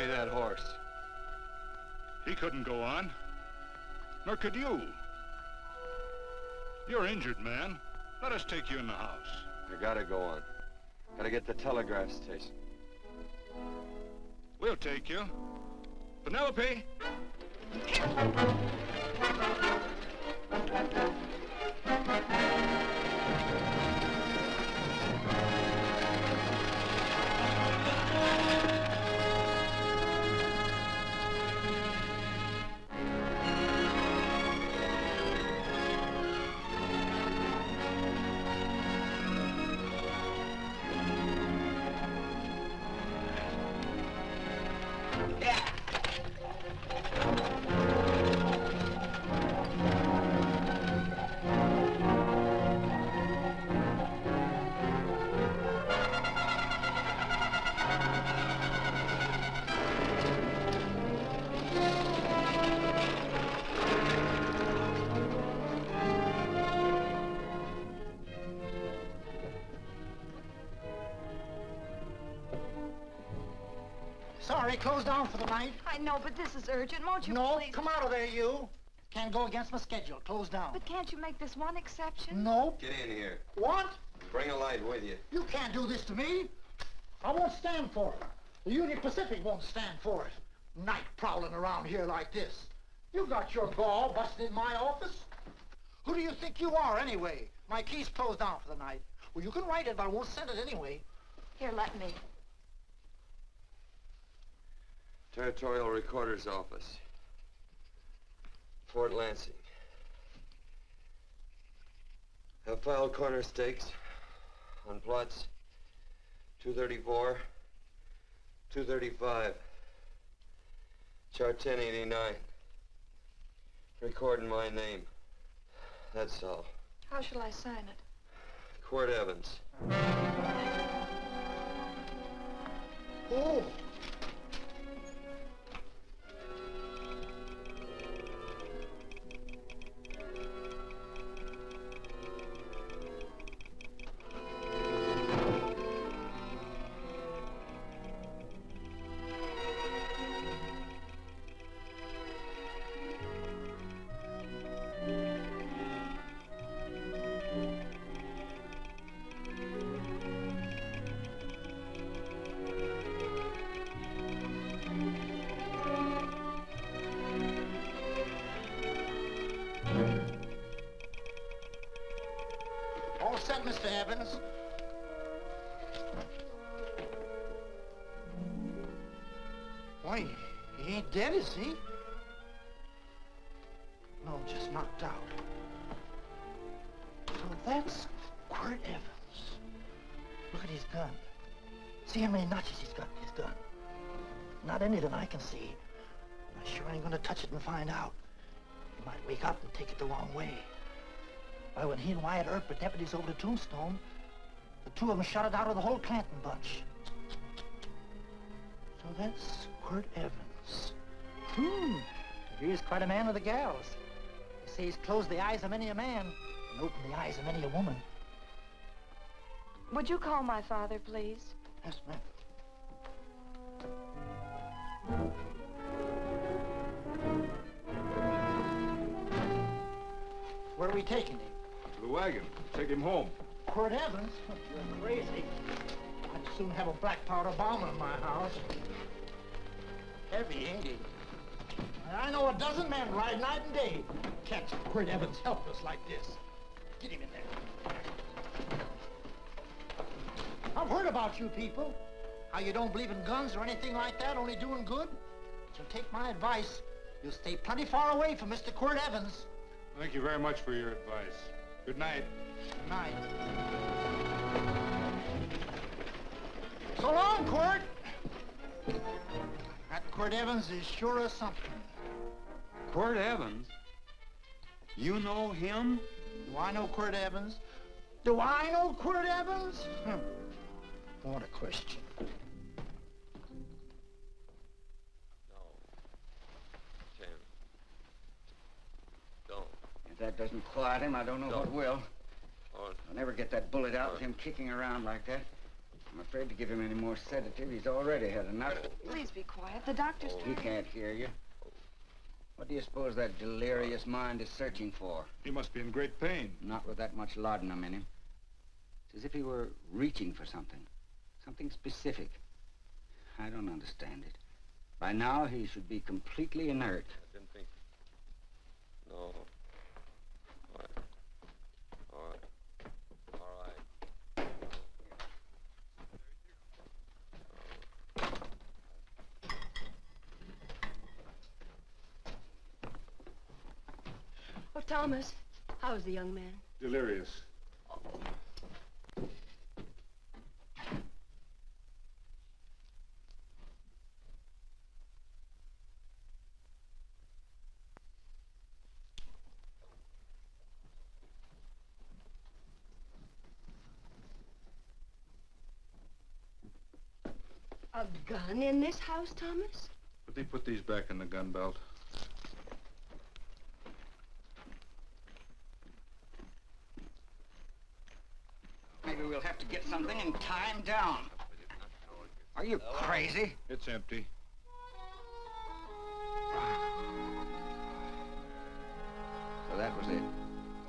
that horse. He couldn't go on. Nor could you. You're injured, man. Let us take you in the house. I gotta go on. Gotta get to the telegraph station. We'll take you. Penelope! Sorry, closed down for the night. I know, but this is urgent. Won't you No, please? come out of there, you. Can't go against my schedule. Closed down. But can't you make this one exception? No. Get in here. What? Bring a light with you. You can't do this to me. I won't stand for it. The Union Pacific won't stand for it. Night prowling around here like this. You got your gall busting in my office? Who do you think you are, anyway? My key's closed down for the night. Well, you can write it, but I won't send it anyway. Here, let me. Territorial Recorder's Office. Fort Lansing. Have filed corner stakes on plots 234, 235, chart 1089. Recording my name. That's all. How shall I sign it? Quirt Evans. Oh. All set, Mr. Evans. Why, he ain't dead, is he? No, just knocked out. So that's Quirt Evans. Look at his gun. See how many notches he's got in his gun. Not any that I can see. I sure ain't gonna touch it and find out. He might wake up and take it the wrong way. Why, when he and Wyatt Earp were deputies over to Tombstone, the two of them shot it out of the whole Clanton bunch. So that's Quirt Evans. He's quite a man with the gals. They say he's closed the eyes of many a man and opened the eyes of many a woman. Would you call my father, please? Yes, ma'am. Where are we taking him? To the wagon. Take him home. Quirt Evans? You're crazy. I'd soon have a black powder bomb in my house. Heavy, ain't he? I know a dozen men ride night and day. Catch Quirt Evans helpless like this. Get him in there. I've heard about you people. How you don't believe in guns or anything like that, only doing good. So take my advice. You'll stay plenty far away from Mr. Quirt Evans. Thank you very much for your advice. Good night. Good night. So long, Quirt. That Quirt Evans is sure of something. Quirt Evans? You know him? Do I know Quirt Evans? Do I know Quirt Evans? What a question. No. Tim. Don't. If that doesn't quiet him, I don't know what will. Oh, I'll never get that bullet out with him kicking around like that. I'm afraid to give him any more sedative. He's already had enough. Please be quiet. The doctor's He can't hear you. What do you suppose that delirious mind is searching for? He must be in great pain. Not with that much laudanum in him. It's as if he were reaching for something. Something specific. I don't understand it. By now, he should be completely inert. I've been thinking. No. All right. All right. All right. Oh, Thomas, how's the young man? Delirious. A gun in this house, Thomas? But they put these back in the gun belt. Maybe we'll have to get something and tie him down. Are you crazy? It's empty. So that was it.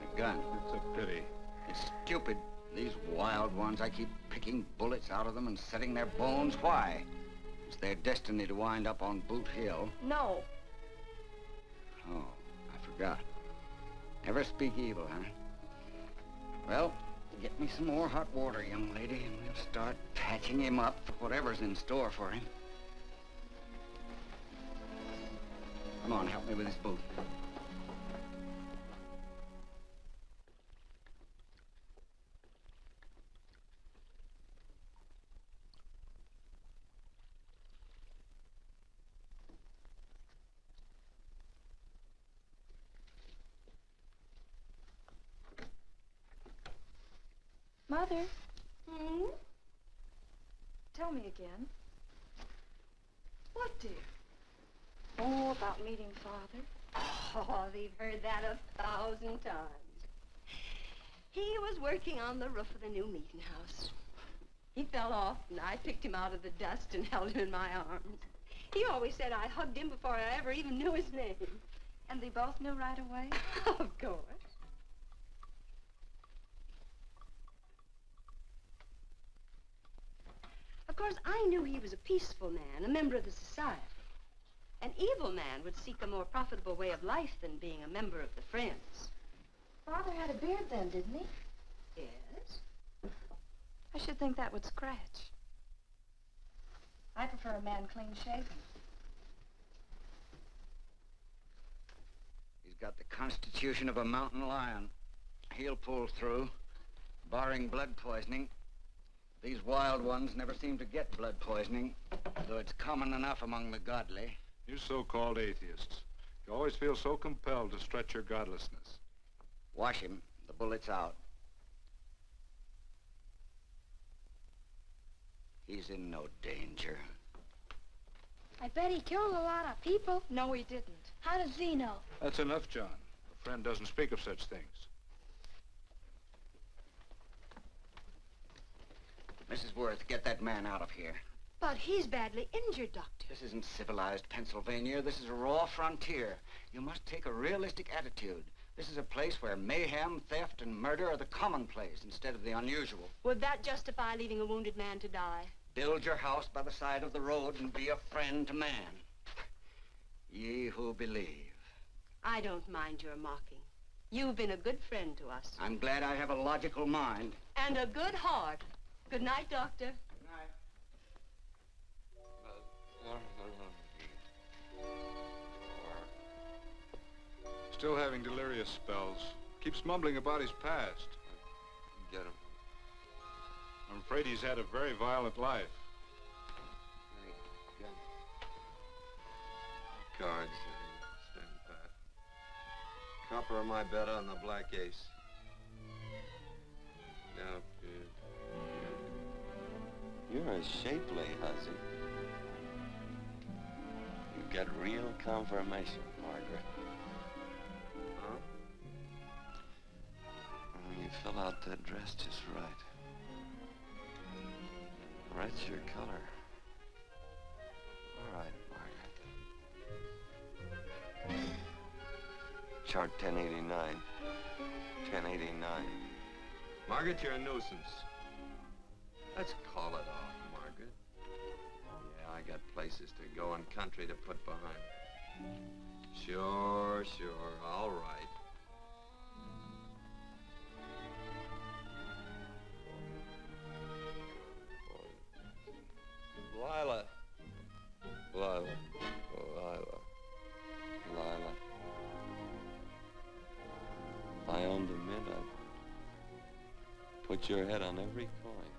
The gun. It's a pity. It's stupid. These wild ones, I keep picking bullets out of them and setting their bones. Why? It's their destiny to wind up on Boot Hill. No. Oh, I forgot. Never speak evil, huh? Well, get me some more hot water, young lady, and we'll start patching him up for whatever's in store for him. Come on, help me with his boot. Mother, Hmm? tell me again. What, dear? Oh, about meeting Father. Oh, they've heard that 1,000 times. He was working on the roof of the new meeting house. He fell off, and I picked him out of the dust and held him in my arms. He always said I hugged him before I ever even knew his name. And they both knew right away? Of course. Of course, I knew he was a peaceful man, a member of the society. An evil man would seek a more profitable way of life than being a member of the Friends. Father had a beard then, didn't he? Yes? I should think that would scratch. I prefer a man clean shaven. He's got the constitution of a mountain lion. He'll pull through, barring blood poisoning. These wild ones never seem to get blood poisoning, though it's common enough among the godly. You so-called atheists. You always feel so compelled to stretch your godlessness. Wash him. The bullet's out. He's in no danger. I bet he killed a lot of people. No, he didn't. How does he know? That's enough, John. A friend doesn't speak of such things. Mrs. Worth, get that man out of here. But he's badly injured, Doctor. This isn't civilized Pennsylvania. This is a raw frontier. You must take a realistic attitude. This is a place where mayhem, theft, and murder are the commonplace instead of the unusual. Would that justify leaving a wounded man to die? Build your house by the side of the road and be a friend to man. Ye who believe. I don't mind your mocking. You've been a good friend to us. I'm glad I have a logical mind. And a good heart. Good night, Doctor. Good night. Still having delirious spells. Keeps mumbling about his past. Get him. I'm afraid he's had a very violent life. Cards. Stand pat. Copper on my bet on the black ace. Now, you're a shapely hussy. You get real confirmation, Margaret. Huh? Oh, you fill out that dress just right. Red's your color. All right, Margaret. Chart 1089. 1089. Margaret, you're a nuisance. Let's call it off, Margaret. Yeah, I got places to go and country to put behind me. Sure, all right. Lila. If I owned a mint, I'd put your head on every coin.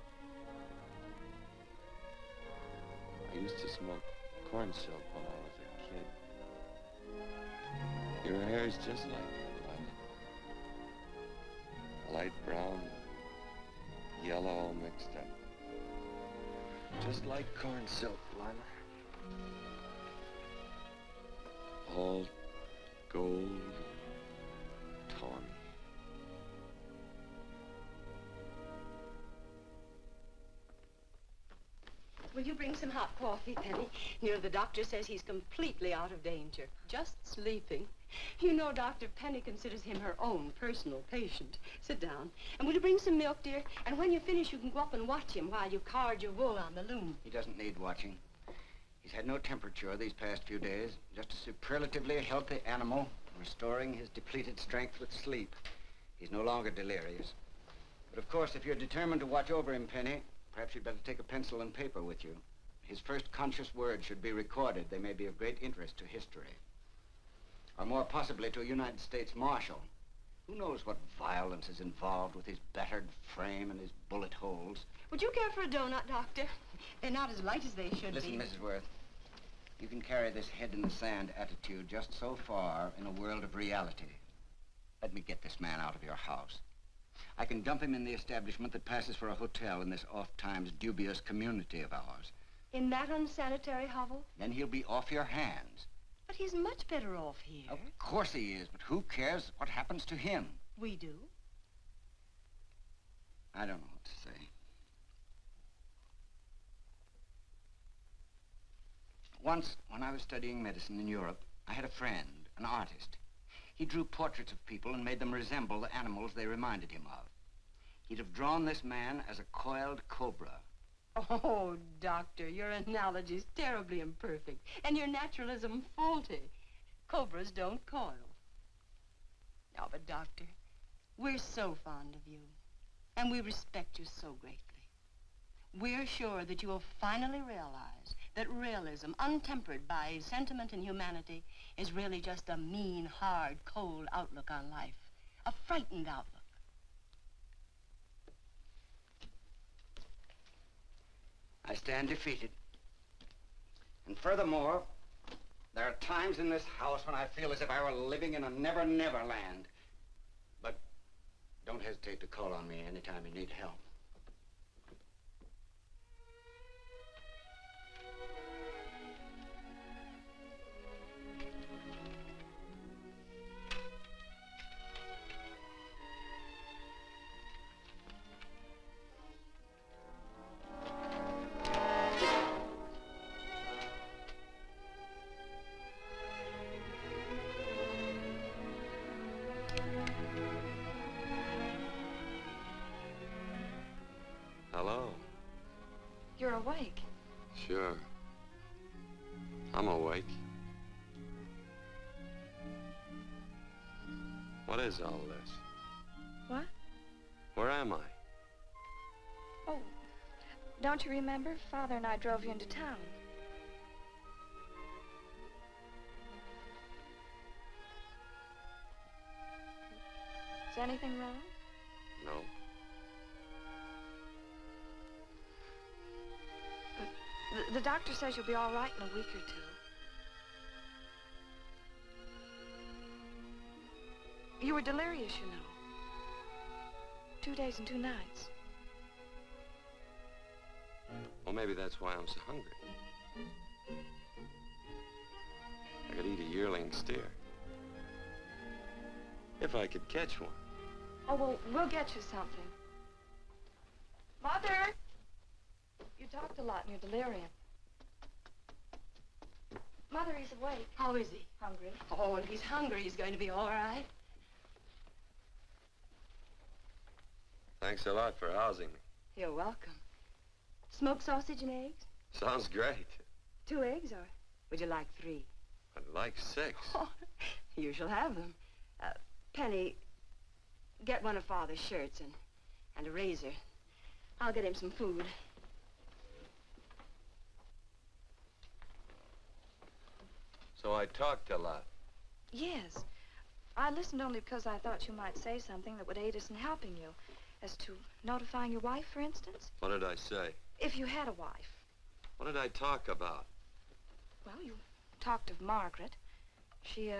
I used to smoke corn silk when I was a kid. Your hair's just like it, Lila. Light brown, yellow all mixed up. Just like corn silk, Lila. All gold, tawny. Will you bring some hot coffee, Penny? You know, the doctor says he's completely out of danger. Just sleeping. You know, Dr. Penny considers him her own personal patient. Sit down. And will you bring some milk, dear? And when you finish, you can go up and watch him while you card your wool on the loom. He doesn't need watching. He's had no temperature these past few days. Just a superlatively healthy animal, restoring his depleted strength with sleep. He's no longer delirious. But of course, if you're determined to watch over him, Penny, perhaps you'd better take a pencil and paper with you. His first conscious words should be recorded. They may be of great interest to history. Or more possibly to a United States Marshal. Who knows what violence is involved with his battered frame and his bullet holes. Would you care for a donut, Doctor? They're not as light as they should Listen, be. Mrs. Worth. You can carry this head-in-the-sand attitude just so far in a world of reality. Let me get this man out of your house. I can dump him in the establishment that passes for a hotel in this oft-times dubious community of ours. In that unsanitary hovel? Then he'll be off your hands. But he's much better off here. Of course he is, but who cares what happens to him? We do. I don't know what to say. Once, when I was studying medicine in Europe, I had a friend, an artist. He drew portraits of people and made them resemble the animals they reminded him of. He'd have drawn this man as a coiled cobra. Oh, Doctor, your analogy's terribly imperfect, and your naturalism faulty. Cobras don't coil. No, but Doctor, we're so fond of you, and we respect you so greatly. We're sure that you will finally realize that realism, untempered by sentiment and humanity, is really just a mean, hard, cold outlook on life. A frightened outlook. I stand defeated. And furthermore, there are times in this house when I feel as if I were living in a never-never land. But don't hesitate to call on me anytime you need help. Hello. You're awake. Sure. I'm awake. What is all this? What? Where am I? Oh, don't you remember? Father and I drove you into town. Is anything wrong? No. The doctor says you'll be all right in a week or two. You were delirious, you know. 2 days and 2 nights. Well, maybe that's why I'm so hungry. I could eat a yearling steer. If I could catch one. Oh, well, we'll get you something. Mother! You talked a lot in your delirium. Mother, he's awake. How is he? Hungry. Oh, if he's hungry, he's going to be all right. Thanks a lot for housing me. You're welcome. Smoked sausage and eggs? Sounds great. 2 eggs, or would you like 3? I'd like 6. Oh, you shall have them. Penny, get one of Father's shirts and a razor. I'll get him some food. So I talked a lot. Yes. I listened only because I thought you might say something that would aid us in helping you. As to notifying your wife, for instance. What did I say? If you had a wife. What did I talk about? Well, you talked of Margaret. She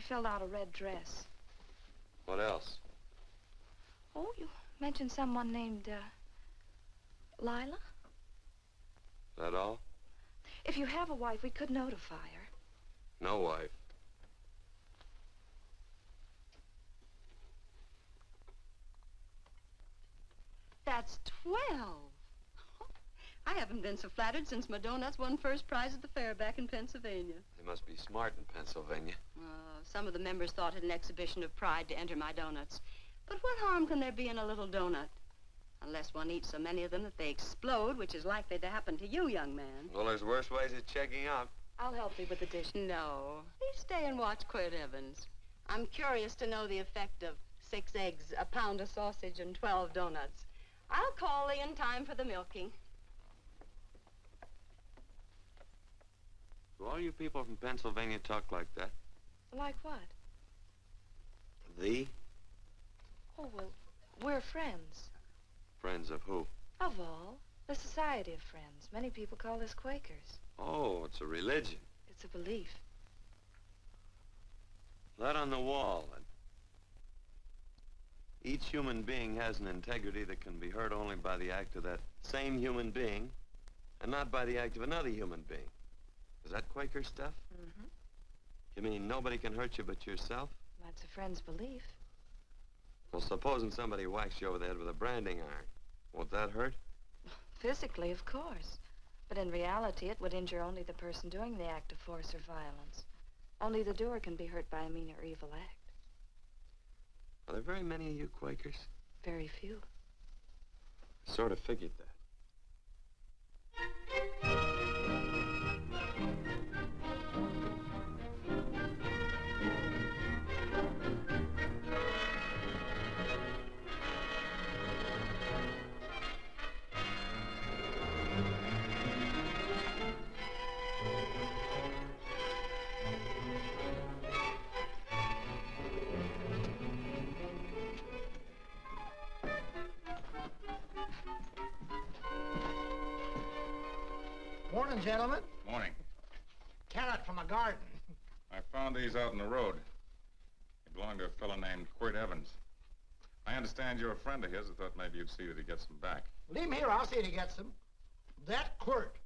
filled out a red dress. What else? Oh, you mentioned someone named, Lila? That all? If you have a wife, we could notify her. No wife. That's 12. I haven't been so flattered since my donuts won first prize at the fair back in Pennsylvania. They must be smart in Pennsylvania. Some of the members thought it an exhibition of pride to enter my donuts. But what harm can there be in a little donut? Unless one eats so many of them that they explode, which is likely to happen to you, young man. Well, there's worse ways of checking out. I'll help you with the dish. No. Please stay and watch Quirt Evans. I'm curious to know the effect of 6 eggs, a pound of sausage, and 12 donuts. I'll call Lee in time for the milking. Do all you people from Pennsylvania talk like that? Like what? Thee? Oh, well, we're friends. Friends of who? Of all. The Society of Friends. Many people call us Quakers. Oh, it's a religion. It's a belief. That on the wall. Each human being has an integrity that can be hurt only by the act of that same human being, and not by the act of another human being. Is that Quaker stuff? Mm-hmm. You mean nobody can hurt you but yourself? That's a friend's belief. Well, supposing somebody whacks you over the head with a branding iron. Won't that hurt? Physically, of course. But in reality, it would injure only the person doing the act of force or violence. Only the doer can be hurt by a mean or evil act. Are there very many of you Quakers? Very few. I sort of figured that. Morning, gentlemen. Morning. Carrot from a garden. I found these out in the road. They belong to a fellow named Quirt Evans. I understand you're a friend of his. I thought maybe you'd see that he gets them back. Leave him here, I'll see that he gets them. That Quirt,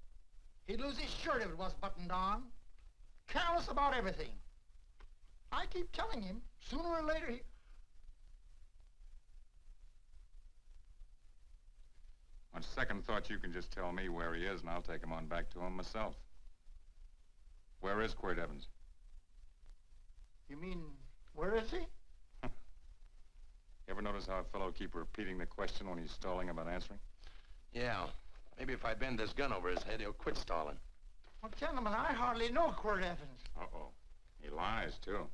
he'd lose his shirt if it was buttoned on. Careless about everything. I keep telling him, sooner or later he... On second thought, you can just tell me where he is, and I'll take him on back to him myself. Where is Quirt Evans? You mean, where is he? You ever notice how a fellow will keep repeating the question when he's stalling about answering? Yeah. Maybe if I bend this gun over his head, he'll quit stalling. Well, gentlemen, I hardly know Quirt Evans. Uh-oh. He lies, too.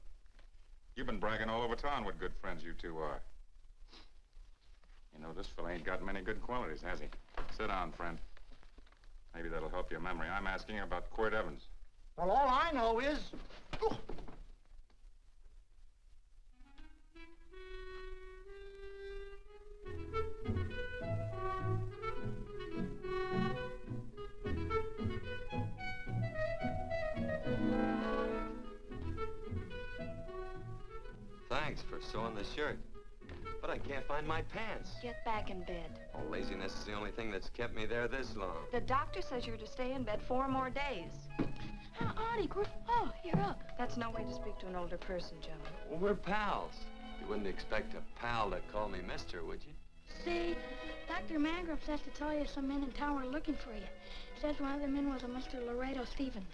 You've been bragging all over town what good friends you two are. You know, this fella ain't got many good qualities, has he? Sit down, friend. Maybe that'll help your memory. I'm asking about Quirt Evans. Well, all I know is... Oh. Thanks for sewing the shirt. But I can't find my pants. Get back in bed. Oh, laziness is the only thing that's kept me there this long. The doctor says you're to stay in bed 4 more days. Auntie, oh, you're up. That's no way to speak to an older person, Joan. Well, we're pals. You wouldn't expect a pal to call me mister, would you? see, Dr. Mangrum says to tell you some men in town were looking for you. Says one of the men was a Mr. Laredo Stevens.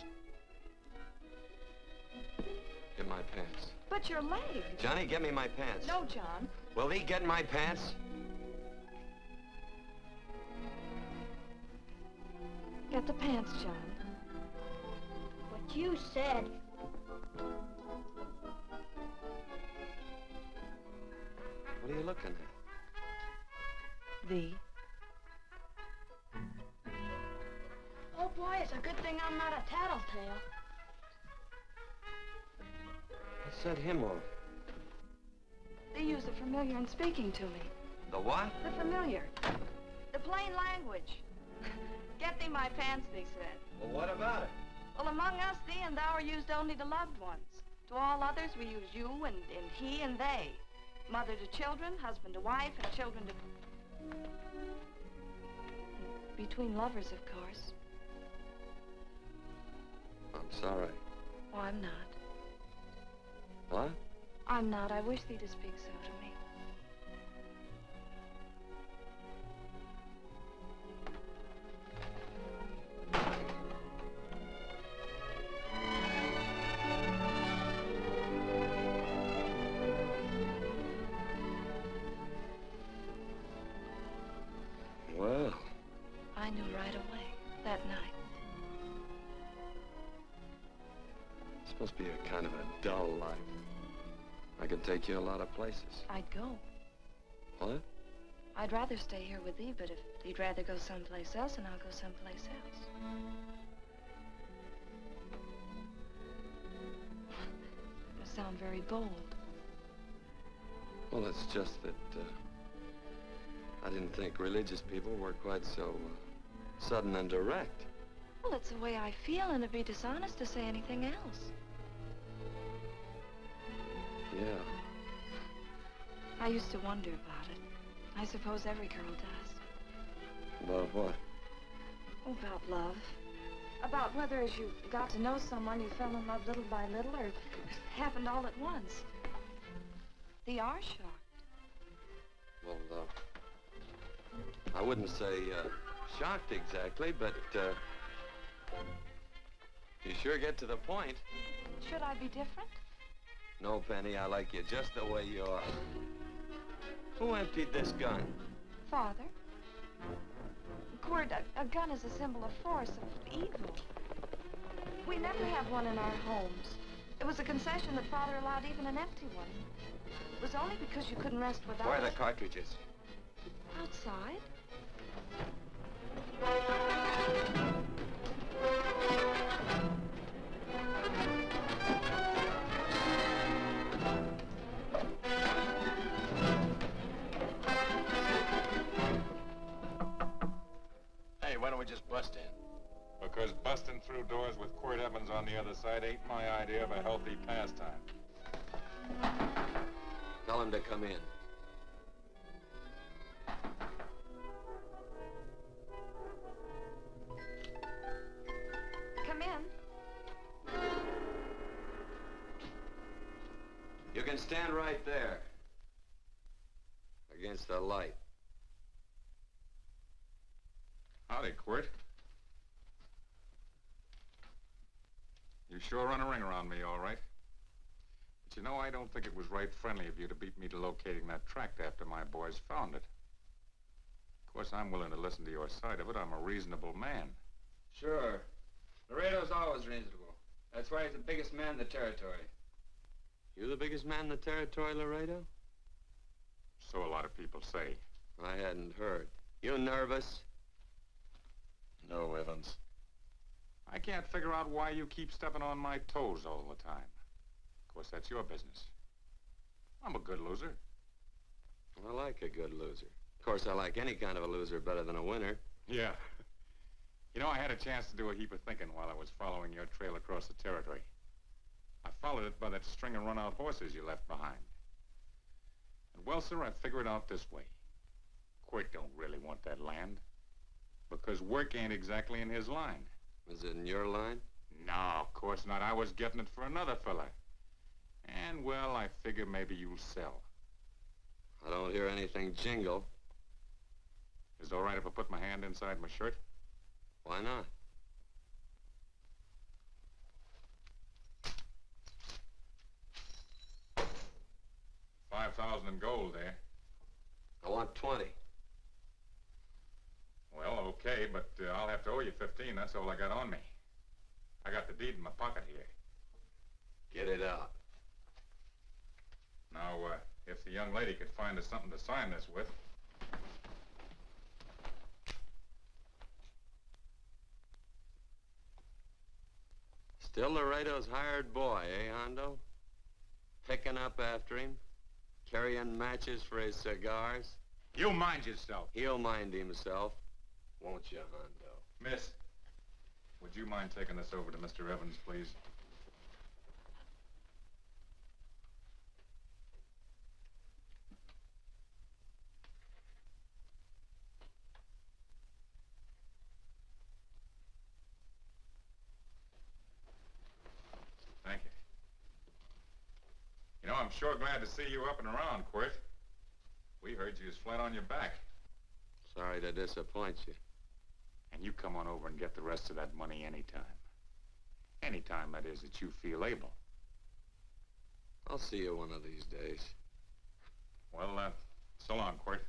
Get my pants. But your leg. Johnny, get me my pants. No, John. Will he get my pants? Get the pants, John. What you said. What are you looking at? The. Oh, boy, it's a good thing I'm not a tattletale. I set him off. They use the familiar in speaking to me. The what? The familiar. The plain language. Get thee my pants, they said. Well, what about it? Well, among us, thee and thou are used only to loved ones. To all others, we use you and he and they. Mother to children, husband to wife, and children to... Between lovers, of course. I'm sorry. Oh, I'm not. What? I'm not. I wish thee to speak so to me. Well. I knew right away, that night. This must be a kind of a dull life. I can take you a lot of places. I'd go. What? I'd rather stay here with thee, but if you'd rather go someplace else, then I'll go someplace else. It must sound very bold. Well, it's just that, I didn't think religious people were quite so, sudden and direct. Well, it's the way I feel, and it'd be dishonest to say anything else. Yeah. I used to wonder about it. I suppose every girl does. About what? Oh, about love. About whether as you got to know someone, you fell in love little by little, or it happened all at once. They are shocked. Well, I wouldn't say, shocked exactly, but, you sure get to the point. Should I be different? No, Penny, I like you just the way you are. Who emptied this gun? Father. Quirt, a gun is a symbol of force, of evil. We never have one in our homes. It was a concession that Father allowed even an empty one. It was only because you couldn't rest without Where are it. the cartridges? Outside. Hey, why don't we just bust in? Because busting through doors with Quirt Evans on the other side ain't my idea of a healthy pastime. Tell him to come in. Come in. You can stand right there. Against the light. Howdy, Quirt. You sure run a ring around me, all right. But you know, I don't think it was right friendly of you to beat me to locating that tract after my boys found it. Of course, I'm willing to listen to your side of it. I'm a reasonable man. Sure. Laredo's always reasonable. That's why he's the biggest man in the territory. You the biggest man in the territory, Laredo? So a lot of people say. I hadn't heard. You nervous? No, Evans. I can't figure out why you keep stepping on my toes all the time. Of course, that's your business. I'm a good loser. I like a good loser. Of course, I like any kind of a loser better than a winner. Yeah. You know, I had a chance to do a heap of thinking while I was following your trail across the territory. I followed it by that string of run-out horses you left behind. And, well, sir, I figured it out this way. Quirt don't really want that land. Because work ain't exactly in his line. Is it in your line? No, of course not. I was getting it for another fella. And, well, I figure maybe you'll sell. I don't hear anything jingle. Is it all right if I put my hand inside my shirt? Why not? $5,000 in gold, eh? I want 20. Well, okay, but I'll have to owe you 15. That's all I got on me. I got the deed in my pocket here. Get it out. Now, if the young lady could find us something to sign this with. Still Laredo's hired boy, eh, Hondo? Picking up after him, carrying matches for his cigars. You mind yourself. He'll mind himself, won't you, Hondo? Miss, would you mind taking this over to Mr. Evans, please? Thank you. You know, I'm sure glad to see you up and around, Quirt. We heard you was flat on your back. Sorry to disappoint you. And you come on over and get the rest of that money anytime. Anytime, that is, that you feel able. I'll see you one of these days. Well, so long, Quirt.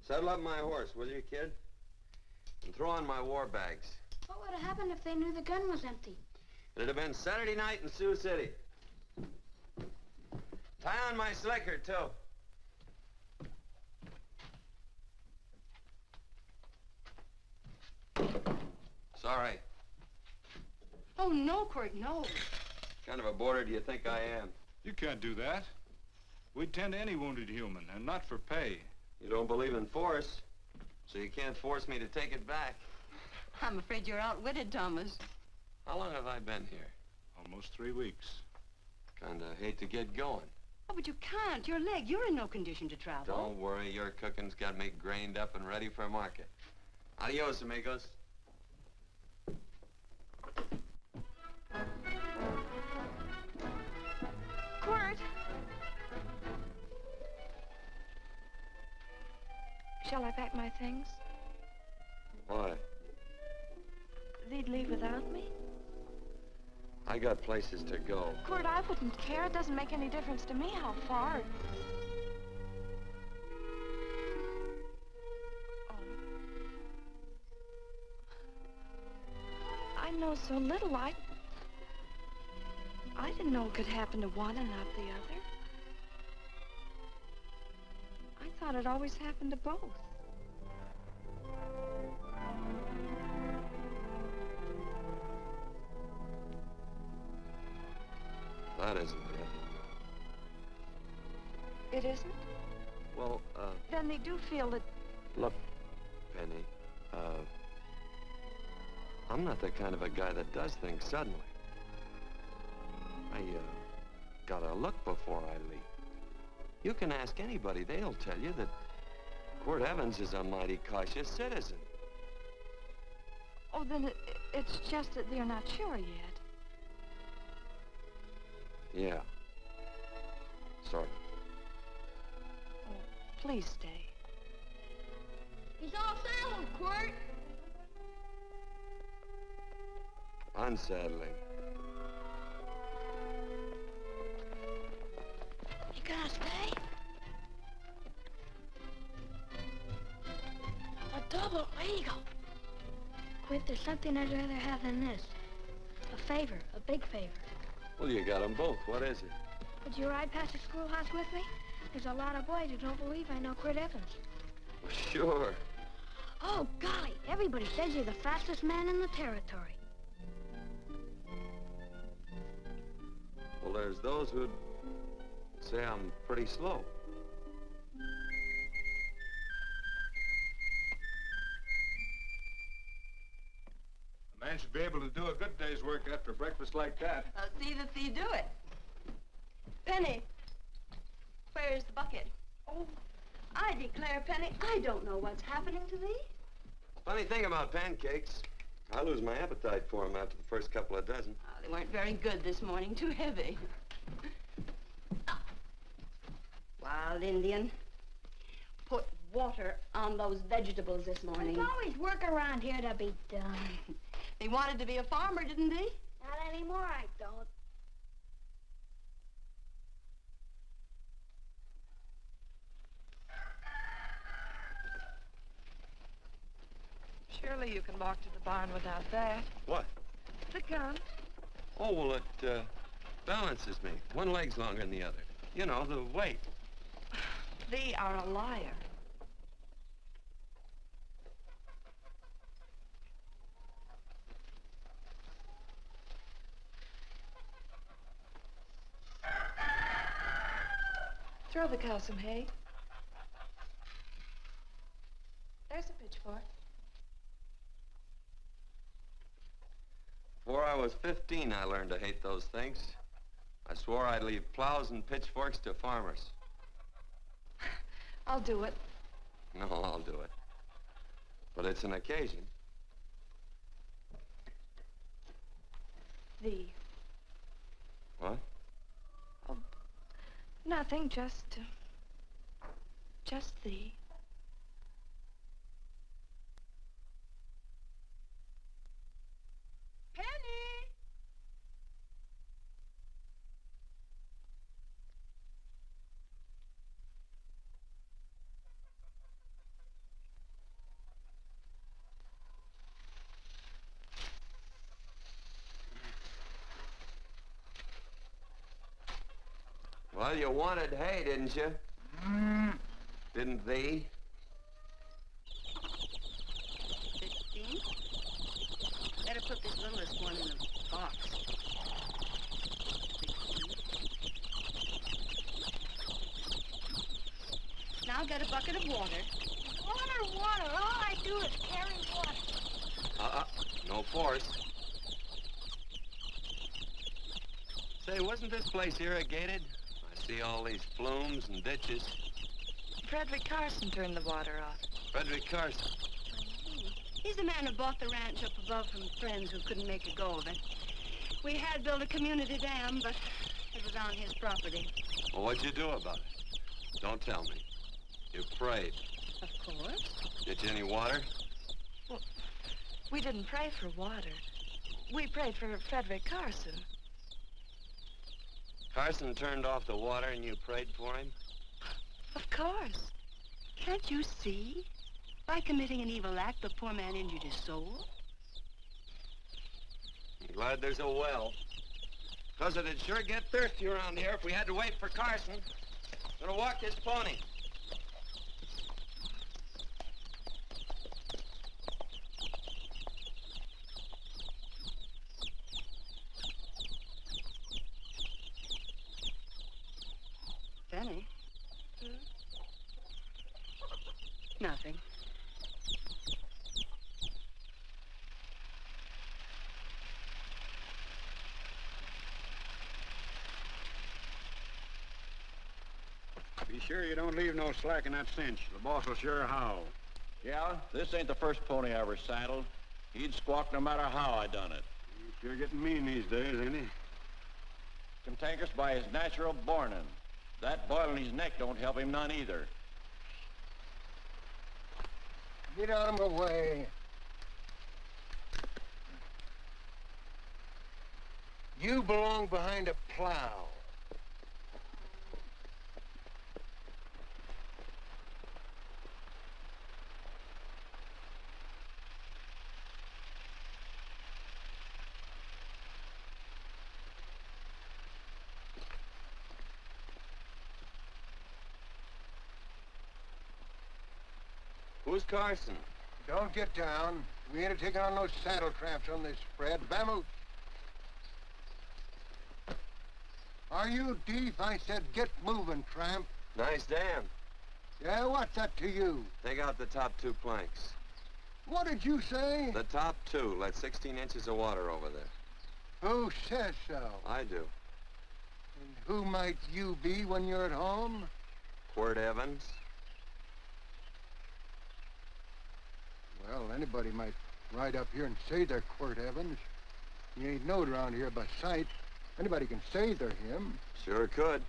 Saddle up my horse, will you, kid? And throw on my war bags. What would have happened if they knew the gun was empty? It'd have been Saturday night in Sioux City. Tie on my slicker, too. Sorry. Oh, no, Quirt, no. What kind of a boarder do you think I am? You can't do that. We'd tend to any wounded human, and not for pay. You don't believe in force, so you can't force me to take it back. I'm afraid you're outwitted, Thomas. How long have I been here? Almost 3 weeks. Kinda hate to get going. Oh, but you can't. Your leg, you're in no condition to travel. Don't worry, your cooking's got me grained up and ready for market. Adios, amigos. Quirt! Shall I pack my things? Why? They'd leave without me? I got places to go. Quirt, I wouldn't care. It doesn't make any difference to me how far. Oh. I know so little. I didn't know it could happen to one and not the other. I thought it always happened to both. That isn't it. It isn't? Well, Then they do feel that... look, Penny, I'm not the kind of a guy that does things suddenly. I, gotta look before I leap. You can ask anybody, they'll tell you that Quirt Evans is a mighty cautious citizen. Oh, then it's just that they're not sure yet. Yeah. Sort of. Oh, please stay. He's all saddled, Quirt. Unsettling. You gonna stay? A double eagle. Quirt, there's something I'd rather have than this. A favor, a big favor. Well, you got them both. What is it? Would you ride past the schoolhouse with me? There's a lot of boys who don't believe I know Quirt Evans. Well, sure. Oh, golly, everybody says you're the fastest man in the territory. Well, there's those who'd say I'm pretty slow. The Man should be able to do a good day's work after breakfast like that. See that you do it. Penny, where's the bucket? Oh, I declare, Penny, I don't know what's happening to thee. Funny thing about pancakes, I lose my appetite for them after the first couple of dozen. Oh, they weren't very good this morning, too heavy. Wild Indian, put water on those vegetables this morning. There's always work around here to be done. He wanted to be a farmer, didn't he? Not anymore, I don't. Surely you can walk to the barn without that. What? The gun. Oh, well, it balances me. One leg's longer than the other. You know, the weight. Thee are a liar. Throw the cow some hay. There's a pitchfork. Before I was 15, I learned to hate those things. I swore I'd leave plows and pitchforks to farmers. I'll do it. No, I'll do it. But it's an occasion. Thee. What? Oh, nothing, just thee. Penny! Well, you wanted hay, didn't you? Didn't thee? 15? Better put this littlest one in the box. 16. Now get a bucket of water. Water. All I do is carry water. No force. Say, wasn't this place irrigated? I see all these flumes and ditches. Frederick Carson turned the water off. Frederick Carson. He's the man who bought the ranch up above from friends who couldn't make a go of it. We had built a community dam, but it was on his property. Well, what'd you do about it? Don't tell me. You prayed. Of course. Get you any water? Well, we didn't pray for water. We prayed for Frederick Carson. Carson turned off the water and you prayed for him? Of course. Can't you see? By committing an evil act, the poor man injured his soul. I'm glad there's a well. Because it'd sure get thirsty around here if we had to wait for Carson. Gonna walk this pony. Penny? Nothing. Be sure you don't leave no slack in that cinch. The boss will sure howl. Yeah, this ain't the first pony I ever saddled. He'd squawk no matter how I done it. He's sure getting mean these days, ain't he? Cantankerous by his natural bornin'. That boil in his neck don't help him none either. Get out of my way. You belong behind a plow. Who's Carson? Don't get down. We ain't taking on no saddle tramps on this spread. Vamoose. Are you deef? I said get moving, tramp. Nice dam. Yeah, what's that to you? Take out the top 2 planks. What did you say? The top two let 16 inches of water over there. Who says so? I do. And who might you be when you're at home? Quirt Evans. Well, anybody might ride up here and say they're Quirt Evans. He ain't knowed around here by sight. Anybody can say they're him. Sure could.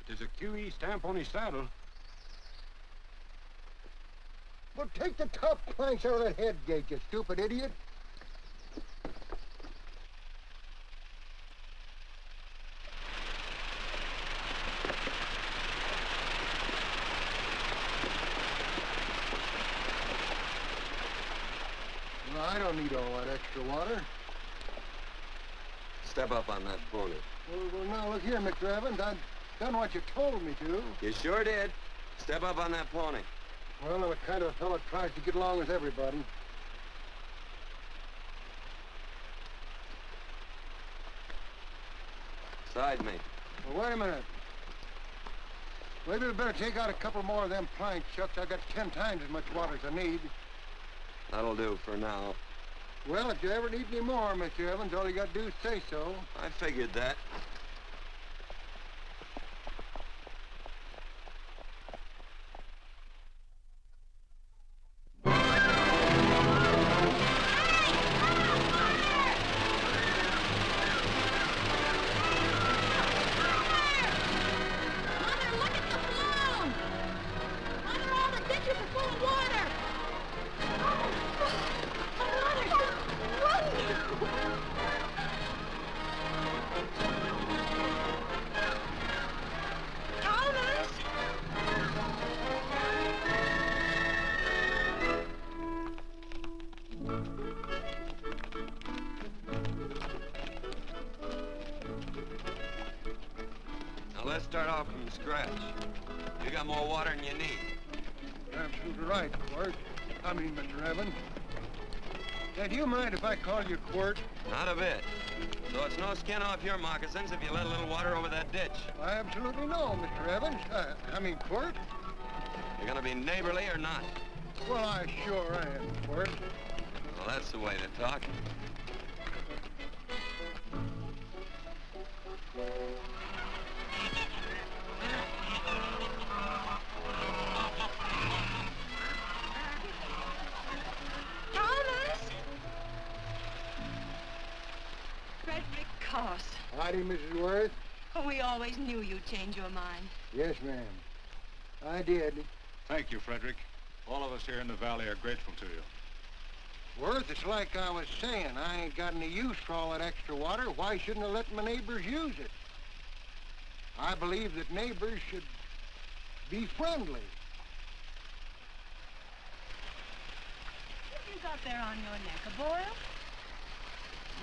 There's a QE stamp on his saddle. Well, take the top planks out of that head gate, you stupid idiot. Well, I don't need all that extra water. Step up on that pony. Well, now, look here, Mr. Evans. I've done what you told me to. You sure did. Step up on that pony. Well, I'm the kind of fellow that tries to get along with everybody. Side me. Well, wait a minute. Maybe we better take out a couple more of them planks, Chuck. I got 10 times as much water as I need. That'll do for now. Well, if you ever need any more, Mr. Evans, all you got to do is say so. I figured that. Let's start off from scratch. You got more water than you need. You're absolutely right, Quirt. Mr. Evans. Do you mind if I call you Quirt? Not a bit. So it's no skin off your moccasins if you let a little water over that ditch. I absolutely know, Mr. Evans. Quirt. You're gonna be neighborly or not? Well, I sure am, Quirt. Well, that's the way to talk. Howdy, Mrs. Worth. Oh, we always knew you'd change your mind. Yes, ma'am. I did. Thank you, Frederick. All of us here in the valley are grateful to you. Worth, it's like I was saying. I ain't got any use for all that extra water. Why shouldn't I let my neighbors use it? I believe that neighbors should be friendly. What have you got there on your neck, a boil?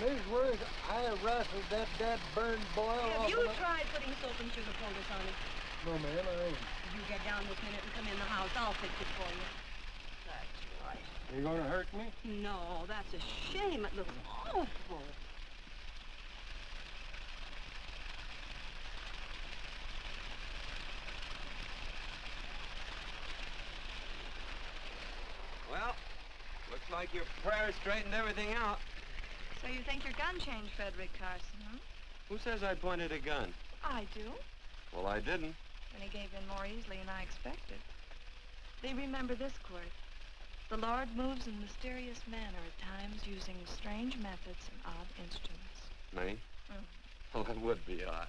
Mrs. Worth, I wrestled that burned boil off. Have you tried putting soap and sugar poultice on it? No, ma'am, I ain't. You get down this minute and come in the house. I'll fix it for you. That's right. Are you going to hurt me? No, that's a shame. It looks awful. Well, looks like your prayer straightened everything out. So you think your gun changed Frederick Carson, huh? Who says I pointed a gun? I do. Well, I didn't. And he gave in more easily than I expected. They remember this, Quirt. The Lord moves in mysterious manner at times, using strange methods and odd instruments. Me? Mm. Well, that would be odd.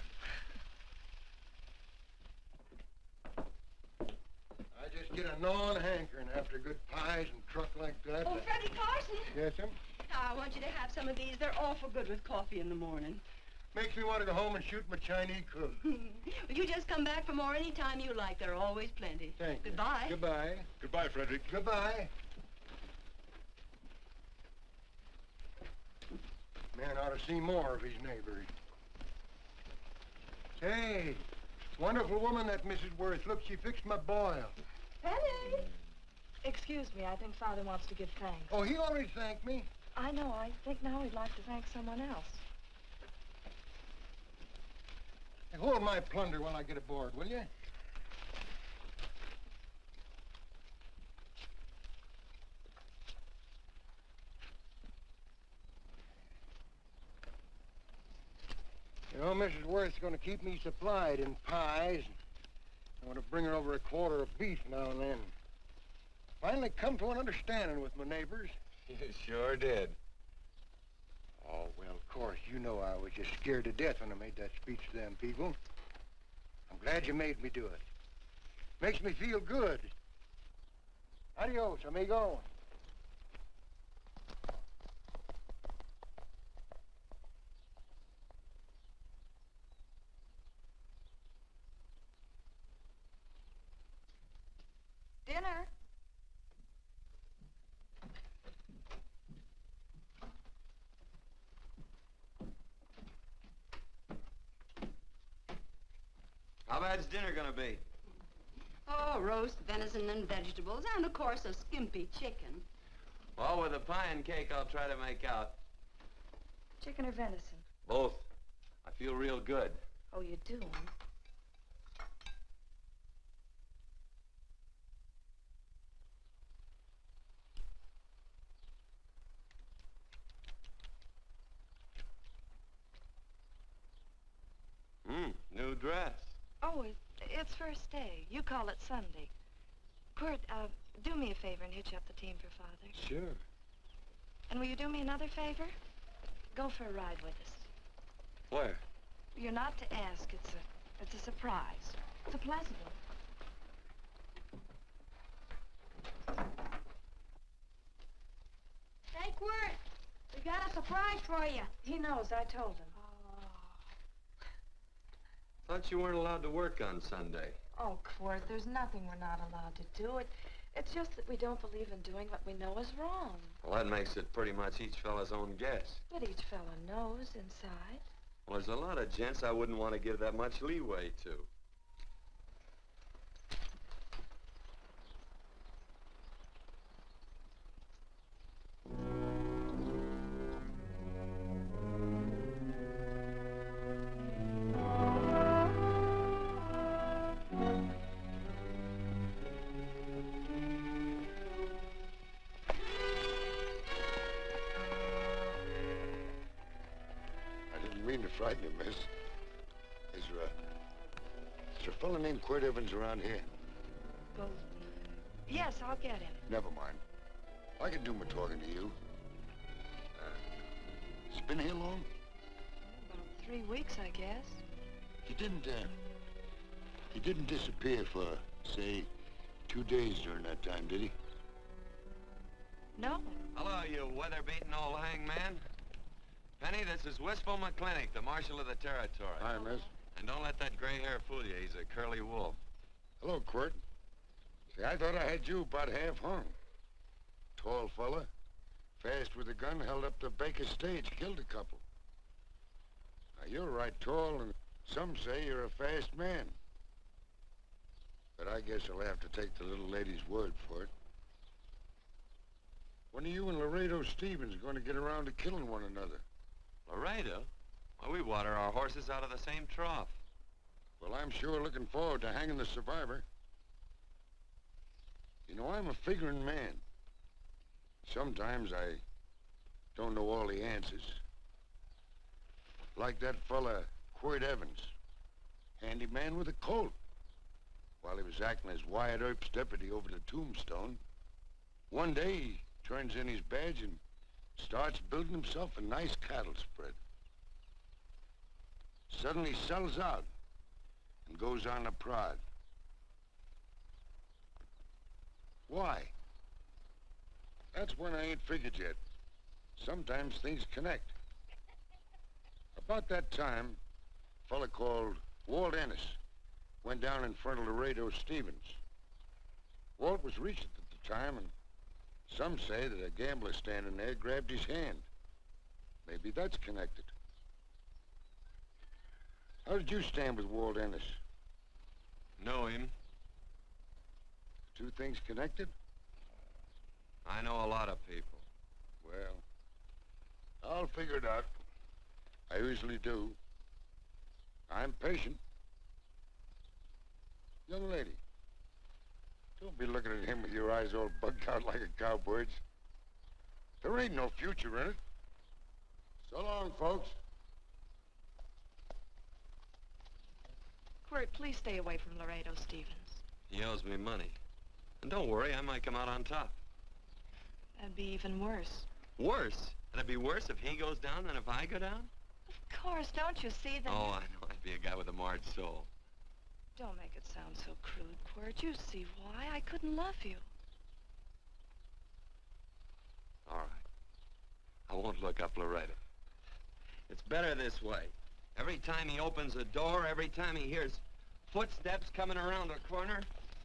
I just get a gnawing hankering after good pies and truck like that. Oh, Freddie Carson. Yes, ma'am? I want you to have some of these. They're awful good with coffee in the morning. Makes me want to go home and shoot my Chinese cook. Well, you just come back for more any time you like. There are always plenty. Thank you. Goodbye. Goodbye. Goodbye, Frederick. Goodbye. Man ought to see more of his neighbors. Hey, wonderful woman, that Mrs. Worth. Look, she fixed my boil. Penny! Excuse me, I think Father wants to give thanks. Oh, he already thanked me. I know. I think now he'd like to thank someone else. Hey, hold my plunder while I get aboard, will you? know, Mrs. Worth's going to keep me supplied in pies. I want to bring her over a quarter of beef now and then. Finally come to an understanding with my neighbors. You sure did. Oh, well, of course, you know I was just scared to death when I made that speech to them people. I'm glad you made me do it. Makes me feel good. Adios, amigo. Dinner. How bad's dinner gonna be? Oh, roast venison and vegetables, and of course a skimpy chicken. Well, with a pie and cake, I'll try to make out. Chicken or venison? Both. I feel real good. Oh, you do, huh? New dress. Oh, it's first day. You call it Sunday. Quirt, do me a favor and hitch up the team for Father. Sure. And will you do me another favor? Go for a ride with us. Where? You're not to ask. It's a surprise. It's a pleasant one. Hey, Quirt, we got a surprise for you. He knows. I told him. Thought you weren't allowed to work on Sunday. Oh, Quirt, there's nothing we're not allowed to do. It's just that we don't believe in doing what we know is wrong. Well, that makes it pretty much each fella's own guess. But each fella knows inside. Well, there's a lot of gents I wouldn't want to give that much leeway to. Frighten you, miss. Is there a fella named Quirt Evans around here? Well, yes, I'll get him. Never mind. I can do my talking to you. He's been here long? About 3 weeks, I guess. He didn't disappear for, say, 2 days during that time, did he? No. Hello, you weather-beaten old hangman. Penny, this is Wistful McClintock, the Marshal of the Territory. Hi, miss. And don't let that gray hair fool you. He's a curly wolf. Hello, Quirt. See, I thought I had you about half hung. Tall fella, fast with a gun, held up the Baker stage, killed a couple. Now, you're right tall, and some say you're a fast man. But I guess I'll have to take the little lady's word for it. When are you and Laredo Stevens going to get around to killing one another? Laredo? Well, we water our horses out of the same trough. Well, I'm sure looking forward to hanging the survivor. You know, I'm a figuring man. Sometimes I don't know all the answers. Like that fella, Quirt Evans. Handy man with a Colt. While he was acting as Wyatt Earp's deputy over the Tombstone, one day he turns in his badge and starts building himself a nice cattle spread. Suddenly sells out and goes on a prod. Why? That's one I ain't figured yet. Sometimes things connect. About that time, a fella called Walt Ennis went down in front of Laredo Stevens. Walt was Regent at the time, and some say that a gambler standing there grabbed his hand. Maybe that's connected. How did you stand with Walt Ennis? Know him. Two things connected? I know a lot of people. Well, I'll figure it out. I usually do. I'm patient. Young lady, don't be looking at him with your eyes all bugged out like a cowbird's. There ain't no future in it. So long, folks. Quirt, please stay away from Laredo Stevens. He owes me money. And don't worry, I might come out on top. That'd be even worse. Worse? It'd be worse if he goes down than if I go down? Of course, don't you see that? Oh, I know. I'd be a guy with a marred soul. Don't make it sound so crude, Quirt. You see why I couldn't love you. All right. I won't look up Laredo. It's better this way. Every time he opens a door, every time he hears footsteps coming around a corner,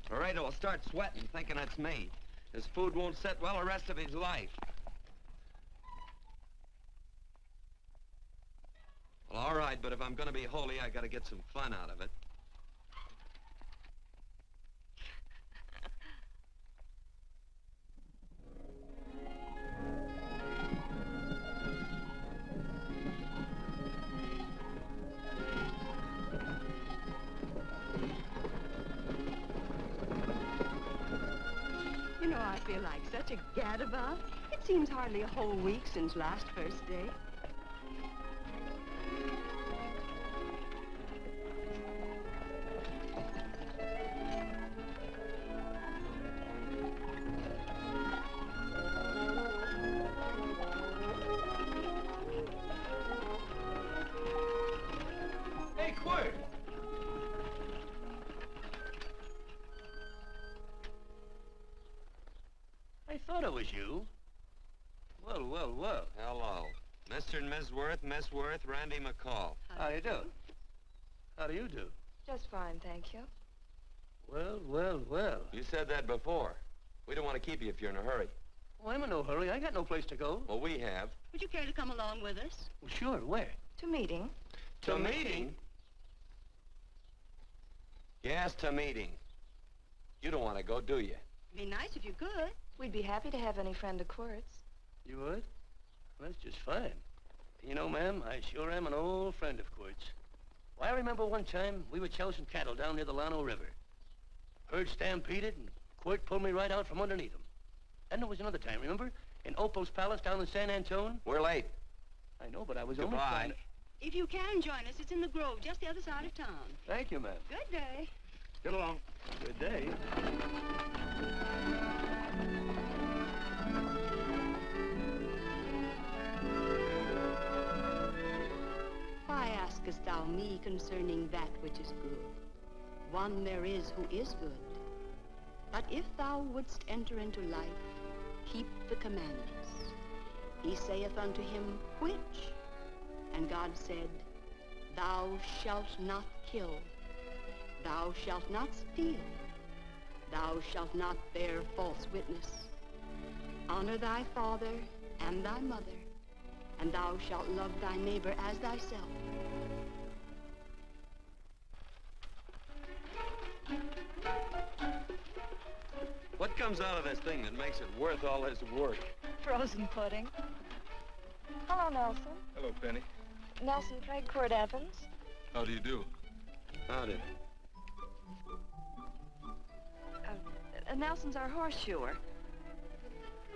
Laredo will start sweating, thinking it's me. His food won't sit well the rest of his life. Well, all right, but if I'm gonna be holy, I gotta get some fun out of it. You know, I feel like such a gadabout. It seems hardly a whole week since last first day. Hey, Quirt! I thought it was you. Well, well, well. Hello. Mr. and Miss Worth, Randy McCall. How do you do? How do you do? Just fine, thank you. Well, well, well. You said that before. We don't want to keep you if you're in a hurry. Well, I'm in no hurry. I got no place to go. Well, we have. Would you care to come along with us? Well, sure. Where? To meeting. To meeting? Yes, to meeting. You don't want to go, do you? Be nice if you could. We'd be happy to have any friend of Quirt's. You would? Well, that's just fine. You know, ma'am, I sure am an old friend of Quirt's. Why, I remember one time we were chousing cattle down near the Llano River. Herd stampeded, and Quirt pulled me right out from underneath him. Then there was another time, remember? In Opal's Palace down in San Antone? We're late. I know, but I was only Goodbye. trying to... If you can join us, it's in the Grove, just the other side of town. Thank you, ma'am. Good day. Get along. Good day. Why askest thou me concerning that which is good? One there is who is good. But if thou wouldst enter into life, keep the commandments. He saith unto him, which? And God said, thou shalt not kill. Thou shalt not steal. Thou shalt not bear false witness. Honor thy father and thy mother, and thou shalt love thy neighbor as thyself. What comes out of this thing that makes it worth all this work? Frozen pudding. Hello, Nelson. Hello, Penny. Nelson Craig, Quirt Evans. How do you do? Howdy. Nelson's our horseshoer.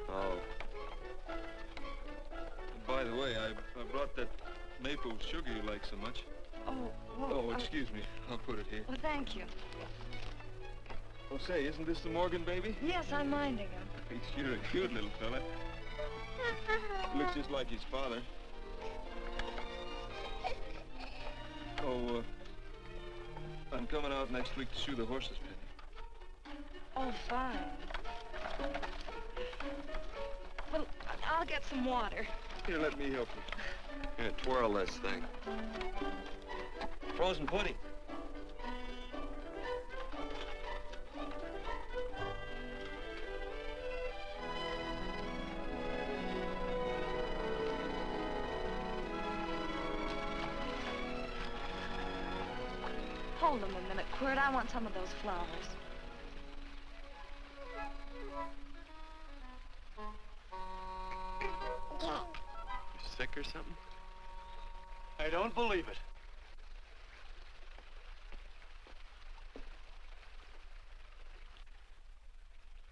Oh. By the way, I brought that maple sugar you like so much. Oh, well, Oh, excuse me. I'll put it here. Well, thank you. Oh, say, isn't this the Morgan baby? Yes, I'm minding him. He's sure a cute little fella. Looks just like his father. Oh, I'm coming out next week to shoe the horses, Penny. Oh, fine. Well, I'll get some water. Here, let me help you. Here, twirl this thing. Frozen pudding. Hold them a minute, Quirt. I want some of those flowers. You sick or something? I don't believe it.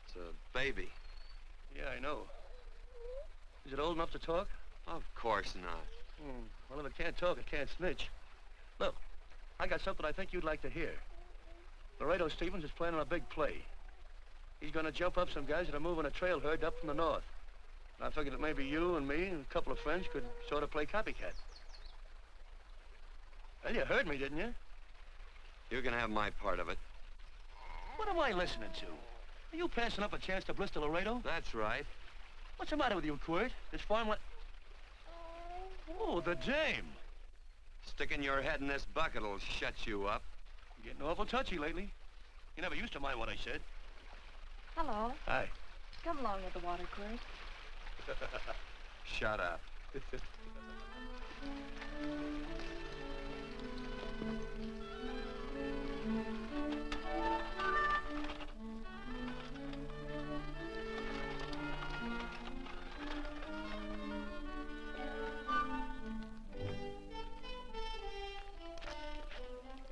It's a baby. Yeah, I know. Is it old enough to talk? Of course not. Well, if it can't talk, it can't snitch. Look, I got something I think you'd like to hear. Laredo Stevens is planning a big play. He's going to jump up some guys that are moving a trail herd up from the north. And I figured that maybe you and me and a couple of friends could sort of play copycat. Well, you heard me, didn't you? You can have my part of it. What am I listening to? Are you passing up a chance to blister Laredo? That's right. What's the matter with you, Quirt? This farm Oh, the dame. Sticking your head in this bucket'll shut you up. You're getting awful touchy lately. You never used to mind what I said. Hello. Hi. Come along with the water, Quirt. Shut up.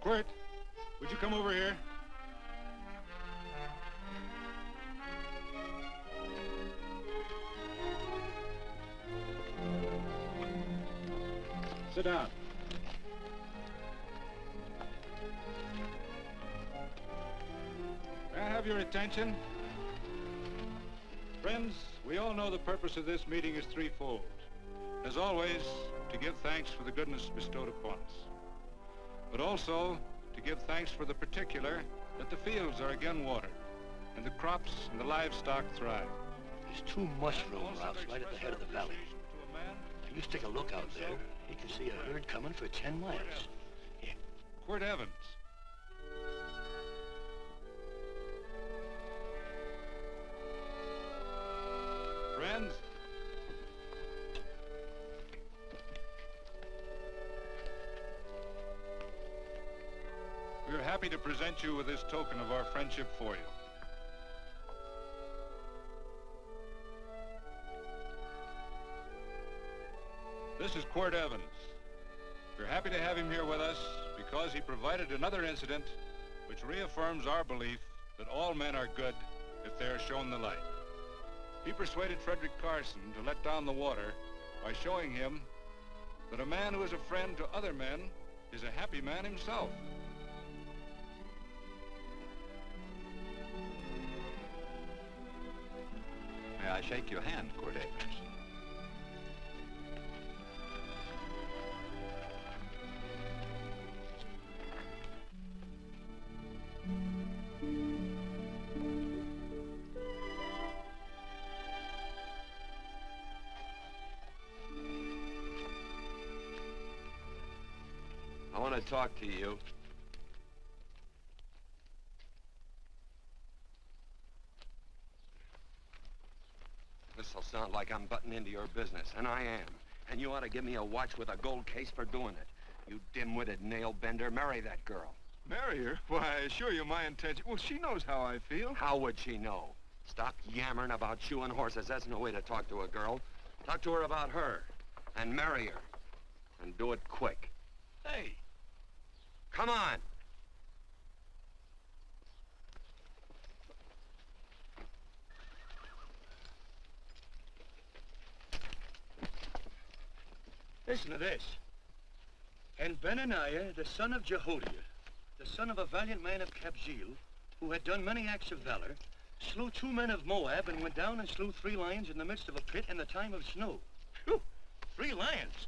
Quirt, would you come over here? Sit down. May I have your attention? Friends, we all know the purpose of this meeting is threefold. As always, to give thanks for the goodness bestowed upon us, but also to give thanks for the particular that the fields are again watered and the crops and the livestock thrive. There's two mushroom routes right at the head of the valley. If you stick a look out there, you can see a herd coming for 10 miles. Here. Quirt Evans. Friends, we are happy to present you with this token of our friendship for you. This is Quirt Evans. We're happy to have him here with us because he provided another incident which reaffirms our belief that all men are good if they are shown the light. He persuaded Frederick Carson to let down the water by showing him that a man who is a friend to other men is a happy man himself. May I shake your hand, Quirt Evans? I want to talk to you. This'll sound like I'm butting into your business, and I am. And you ought to give me a watch with a gold case for doing it. You dim-witted nail-bender, marry that girl. Marry her? Why, I assure you my intention... Well, she knows how I feel. How would she know? Stop yammering about shoeing horses. That's no way to talk to a girl. Talk to her about her, and marry her. And do it quick. Hey. Come on. Listen to this. And Benaniah, the son of Jehoiada, the son of a valiant man of Kabzeel, who had done many acts of valor, slew 2 men of Moab and went down and slew 3 lions in the midst of a pit in the time of snow. Phew! 3 lions.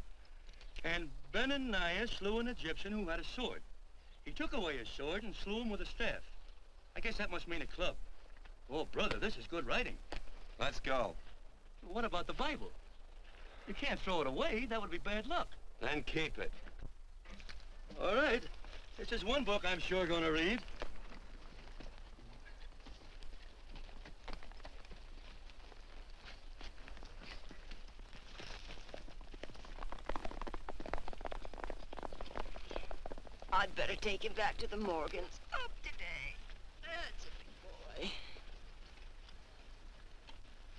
And Benaniah slew an Egyptian who had a sword. He took away his sword and slew him with a staff. I guess that must mean a club. Oh, brother, this is good writing. Let's go. What about the Bible? You can't throw it away. That would be bad luck. Then keep it. All right. This is one book I'm sure going to read. I'd better take him back to the Morgans. Up today. That's a big boy.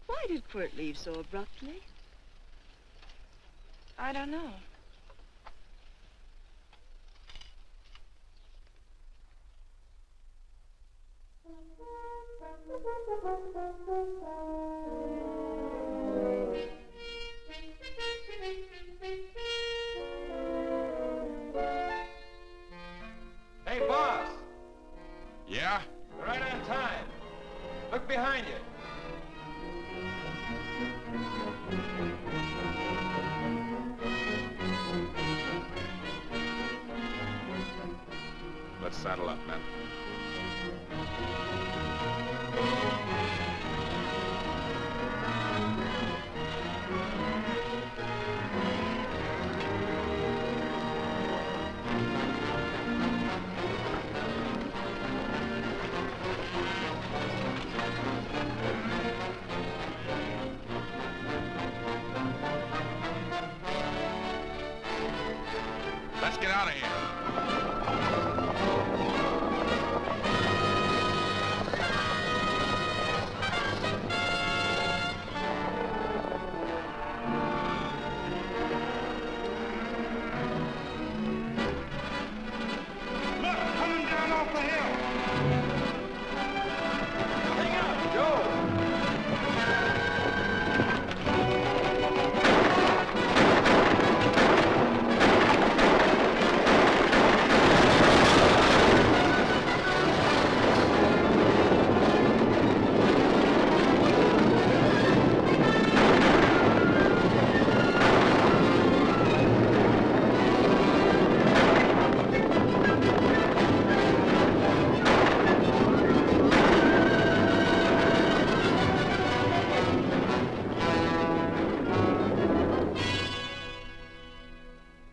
Why did Quirt leave so abruptly? I don't know. behind you. Let's saddle up, men. Let's get out of here. Look, coming down off the hill. Hang on, Joe.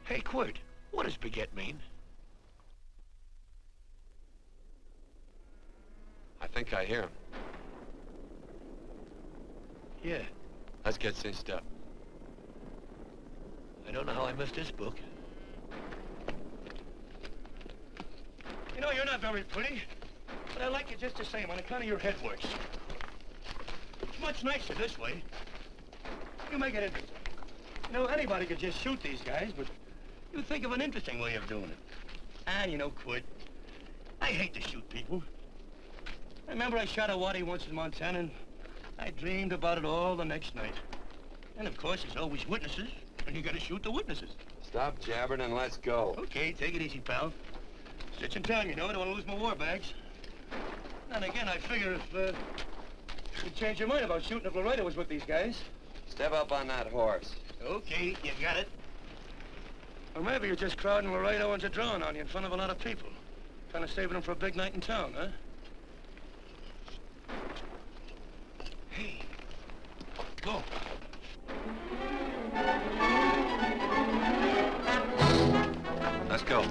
Hey, Quirt, what does baguette mean? I think I hear him. Yeah, Let's get cinched up. I don't know how I missed this book. You know, you're not very pretty, but I like you just the same on account of your head works. It's much nicer this way. You make it interesting. You know, anybody could just shoot these guys, but you think of an interesting way of doing it. And, you know, Quirt, I hate to shoot people. I remember I shot a waddy once in Montana, and I dreamed about it all the next night. And, of course, there's always witnesses, and you gotta shoot the witnesses. Stop jabbering and let's go. Okay, take it easy, pal. Stitch in time, you know. I don't want to lose my war bags. And again, I figure if you'd change your mind about shooting if Laredo was with these guys. Step up on that horse. Okay, you got it. Or maybe you're just crowding Laredo into drawing on you in front of a lot of people. Kind of saving them for a big night in town, huh? Hey, go. Let's go.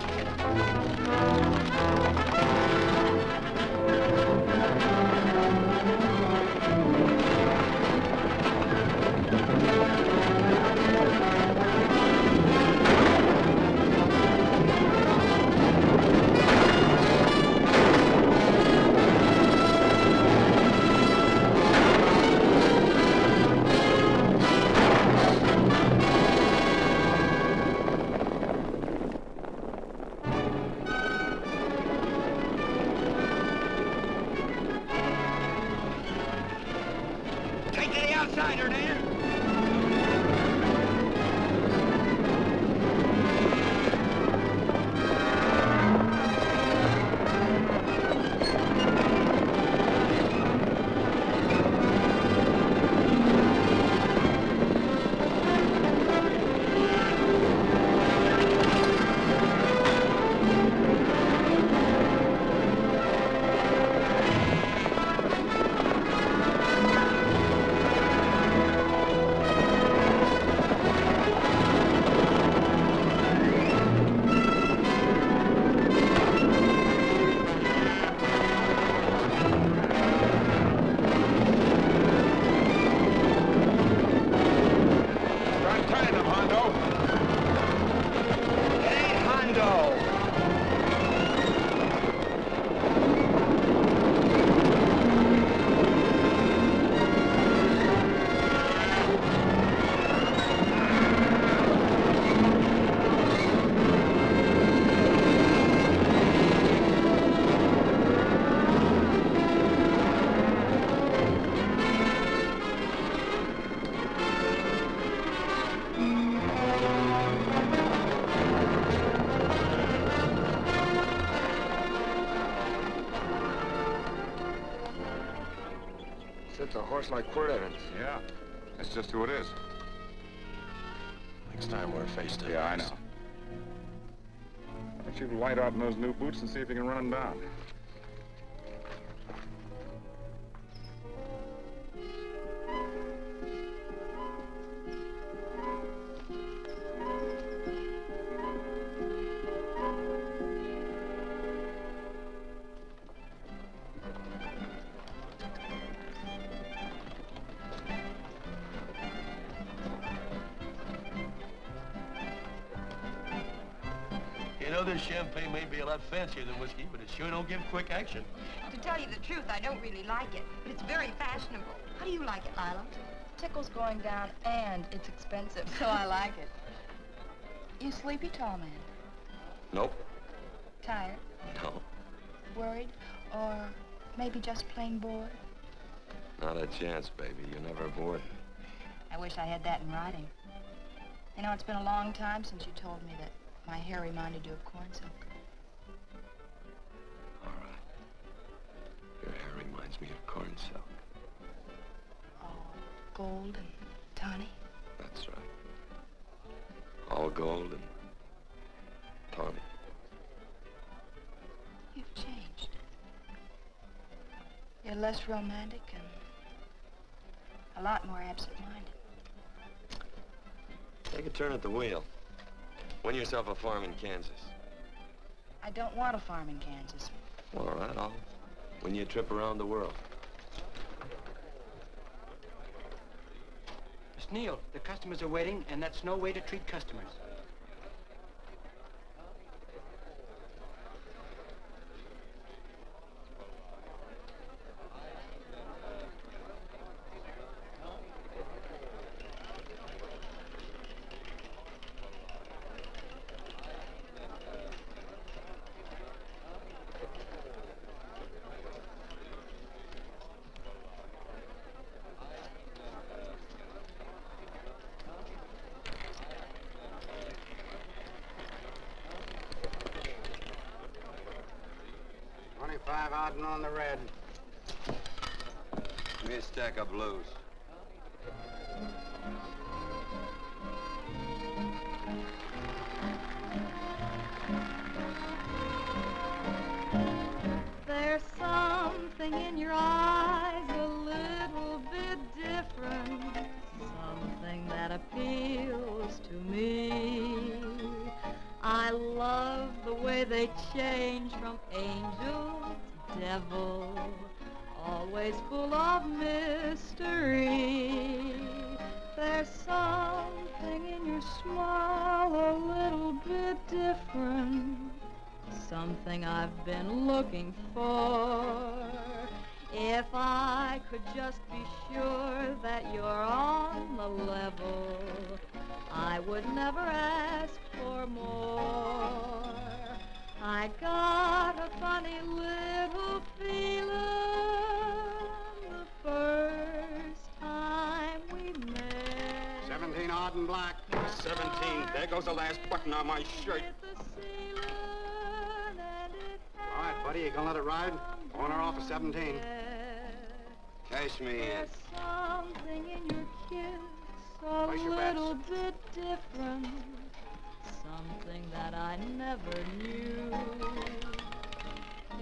Take to the outsider, Dan. horse like Quirt Evans. Yeah, that's just who it is. Next time we're face to face. Yeah, I know. Why don't you light out in those new boots and see if you can run him down? You know, this champagne may be a lot fancier than whiskey, but it sure don't give quick action. To tell you the truth, I don't really like it, but it's very fashionable. How do you like it, Lila? Tickle's going down and it's expensive, so I like it. You sleepy, tall man? Nope. Tired? No. Worried? Or maybe just plain bored? Not a chance, baby. You're never bored. I wish I had that in writing. You know, it's been a long time since you told me that my hair reminded you of corn silk. All right. Your hair reminds me of corn silk. All gold and tawny? That's right. All gold and tawny. You've changed. You're less romantic and a lot more absent-minded. Take a turn at the wheel. Win yourself a farm in Kansas. I don't want a farm in Kansas. All right, I'll win you a trip around the world. Miss Neal, the customers are waiting, and that's no way to treat customers. On the red. Give me a stack of blues. There's something in your eyes a little bit different, something that appeals to me. I love the way they change from angel to devil, always full of mystery. There's something in your smile a little bit different, something I've been looking for. If I could just be sure that you're on the level, I would never ask for more. I got a funny little feeling the first time we met. 17 odd and black. 17. There goes the last button on my shirt. All right, buddy, you gonna let it ride? On or off of 17. Cash me in. There's something in your kiss a Place your little bets. bit different, something that I never knew.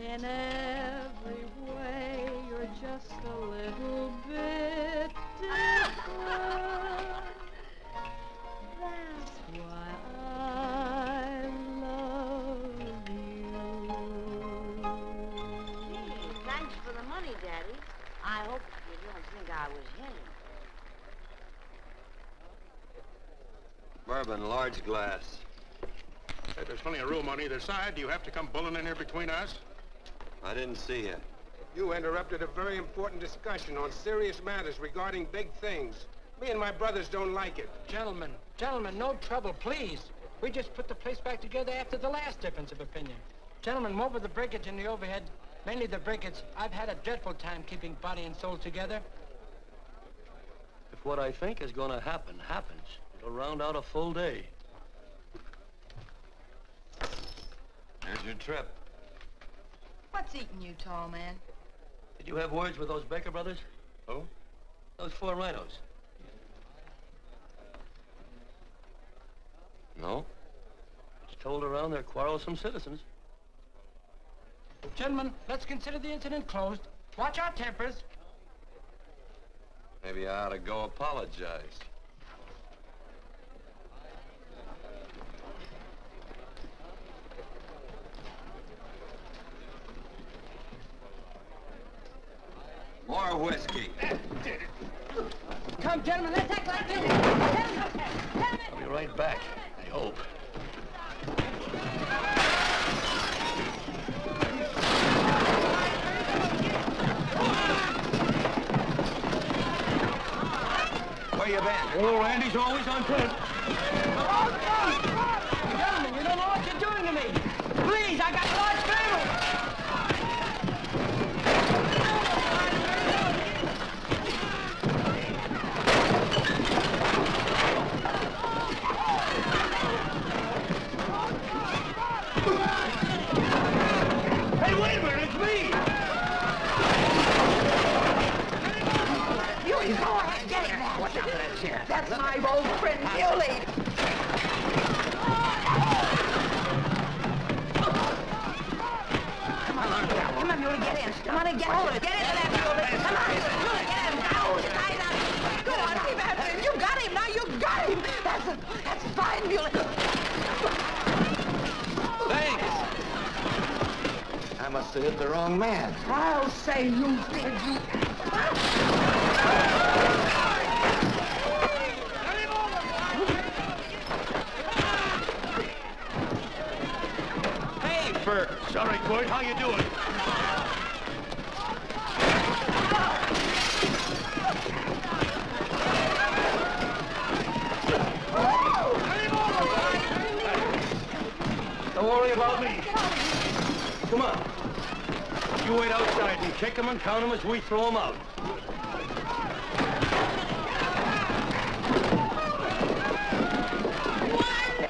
In every way, you're just a little bit different. That's why I love you. Thanks for the money, Daddy. I hope you don't think I was him. Bourbon, large glass. Hey, there's plenty of room on either side. Do you have to come bulling in here between us? I didn't see you. You interrupted a very important discussion on serious matters regarding big things. Me and my brothers don't like it. Gentlemen, no trouble, please. We just put the place back together after the last difference of opinion. Gentlemen, what with the breakage and the overhead, mainly the breakage, I've had a dreadful time keeping body and soul together. If what I think is going to happen happens, it'll round out a full day. Here's your trip. What's eating you, tall man? Did you have words with those Baker brothers? Oh? Those 4 rhinos. No? It's told around they're quarrelsome citizens. Gentlemen, let's consider the incident closed. Watch our tempers. Maybe I ought to go apologize. More whiskey. Come, gentlemen, let's act like this. I'll be right back, I hope. Where you been? Oh, Randy's always on point. Gentlemen, you don't know what you're doing to me. Please, I got a large family. Hey, wait a minute, it's me! Muley, go ahead, get him. Watch out for that chair. That's my old friend, Muley. Come on, Muley, get in. Come on and get hold of it. Get into that, Muley. Come on, Muley, get him. Go, tie it up. Go on, keep after him. You got him, now you got him. That's fine, Muley. Thanks. I must have hit the wrong man. I'll say you did, you. Hey, Bert. Sorry, Quirt. How you doing? Don't worry about me. Come on. You wait outside and kick them and count them as we throw them out.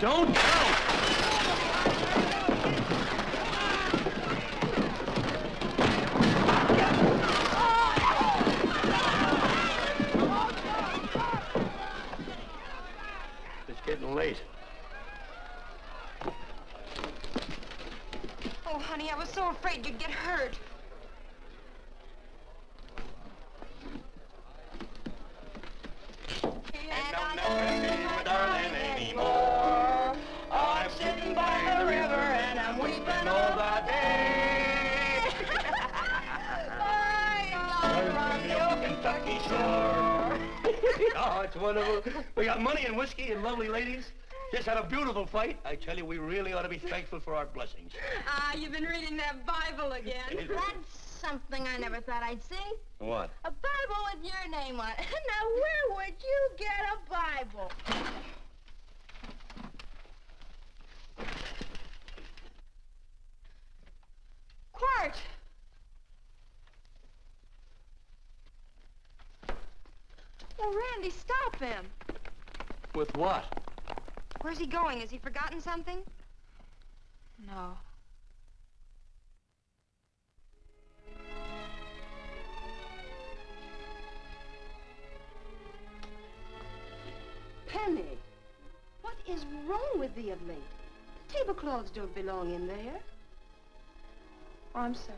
Don't count! It's getting late. Oh, honey, I was so afraid you'd get hurt. And I'm never seeing my darling anymore. I'm sitting by the river and I'm weeping all the day. Around the old Kentucky shore. Oh, it's wonderful. We got money and whiskey and lovely ladies. Just had a beautiful fight. I tell you, we really ought to be thankful for our blessings. Ah, you've been reading that Bible again. That's something I never thought I'd see. What? A Bible with your name on it. Now, where would you get a Bible? Quart! Oh, Randy, stop him. With what? Where's he going? Has he forgotten something? No. Penny, what is wrong with thee of late? Tablecloths don't belong in there. Oh, I'm sorry.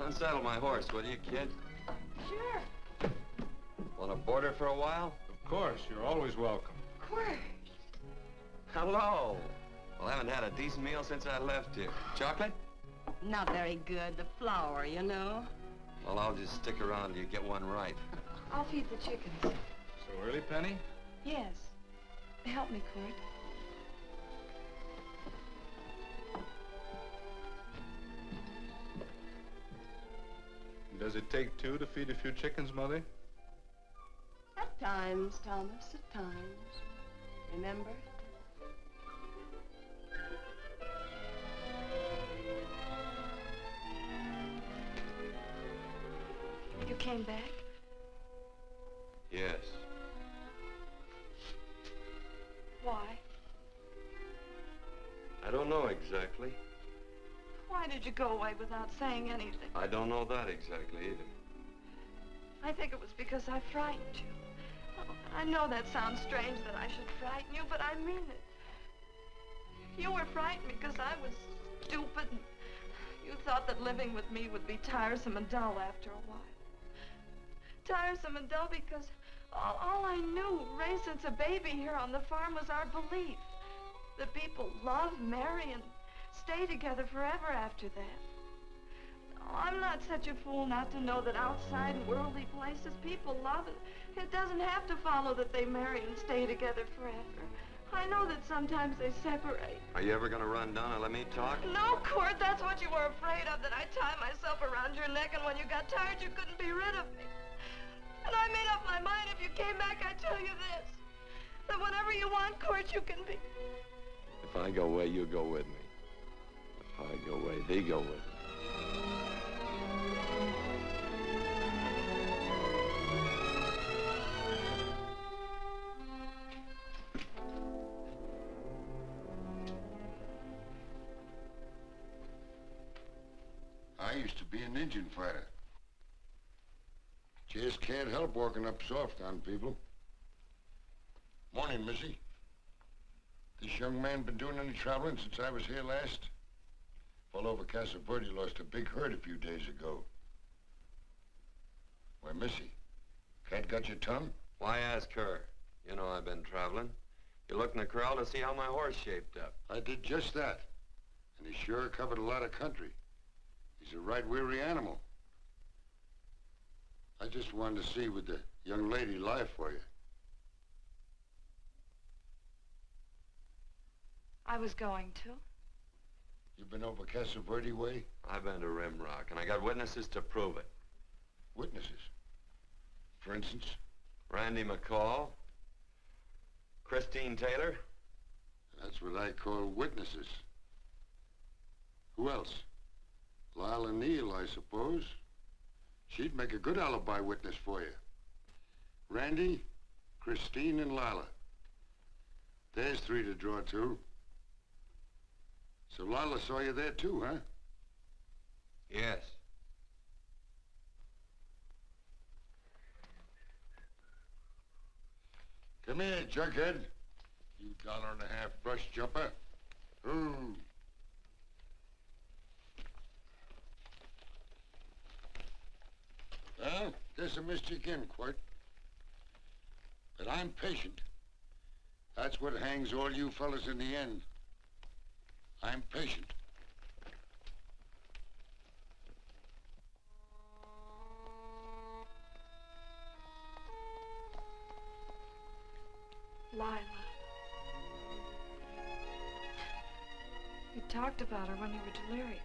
Unsaddle my horse, will you, kid? Sure. Want to board her for a while? Of course, you're always welcome. Quart. Hello. Well, I haven't had a decent meal since I left here. Chocolate? Not very good. The flour, you know. Well, I'll just stick around till you get one right. I'll feed the chickens. So early, Penny? Yes. Help me, Court. Does it take two to feed a few chickens, Mother? At times, Thomas, at times. Remember? You came back? Yes. Why? I don't know exactly. Why did you go away without saying anything? I don't know that exactly either. I think it was because I frightened you. Oh, I know that sounds strange that I should frighten you, but I mean it. You were frightened because I was stupid, and you thought that living with me would be tiresome and dull after a while. Tiresome and dull because all I knew, raised since a baby here on the farm, was our belief that people love, marry, and stay together forever after that. Oh, I'm not such a fool not to know that outside in worldly places people love, and it doesn't have to follow that they marry and stay together forever. I know that sometimes they separate. Are you ever gonna run down and let me talk? No, Court, that's what you were afraid of, that I'd tie myself around your neck, and when you got tired, you couldn't be rid of me. And I made up my mind, if you came back, I'd tell you this, that whenever you want, Court, you can be. If I go away, you go with me. If I go away, they go with me. I used to be an Indian fighter. Just can't help walking up soft on people. Morning, Missy. This young man been doing any traveling since I was here last? Fellow over Casa Verde lost a big herd a few days ago. Why, Missy, cat got your tongue? Why ask her? You know I've been traveling. You looked in the corral to see how my horse shaped up. I did just that. And he sure covered a lot of country. He's a right weary animal. I just wanted to see would the young lady lie for you. I was going to. You been over Casa Verde way? I've been to Rimrock, and I got witnesses to prove it. Witnesses? For instance? Randy McCall, Christine Taylor. That's what I call witnesses. Who else? Lila Neal, I suppose. She'd make a good alibi witness for you. Randy, Christine, and Lila. There's three to draw to. So Lila saw you there too, huh? Yes. Come here, jughead. You $1.50 brush jumper. Ooh. Well, guess I missed you again, Quirt. But I'm patient. That's what hangs all you fellas in the end. I'm patient. Lila. You talked about her when you were delirious.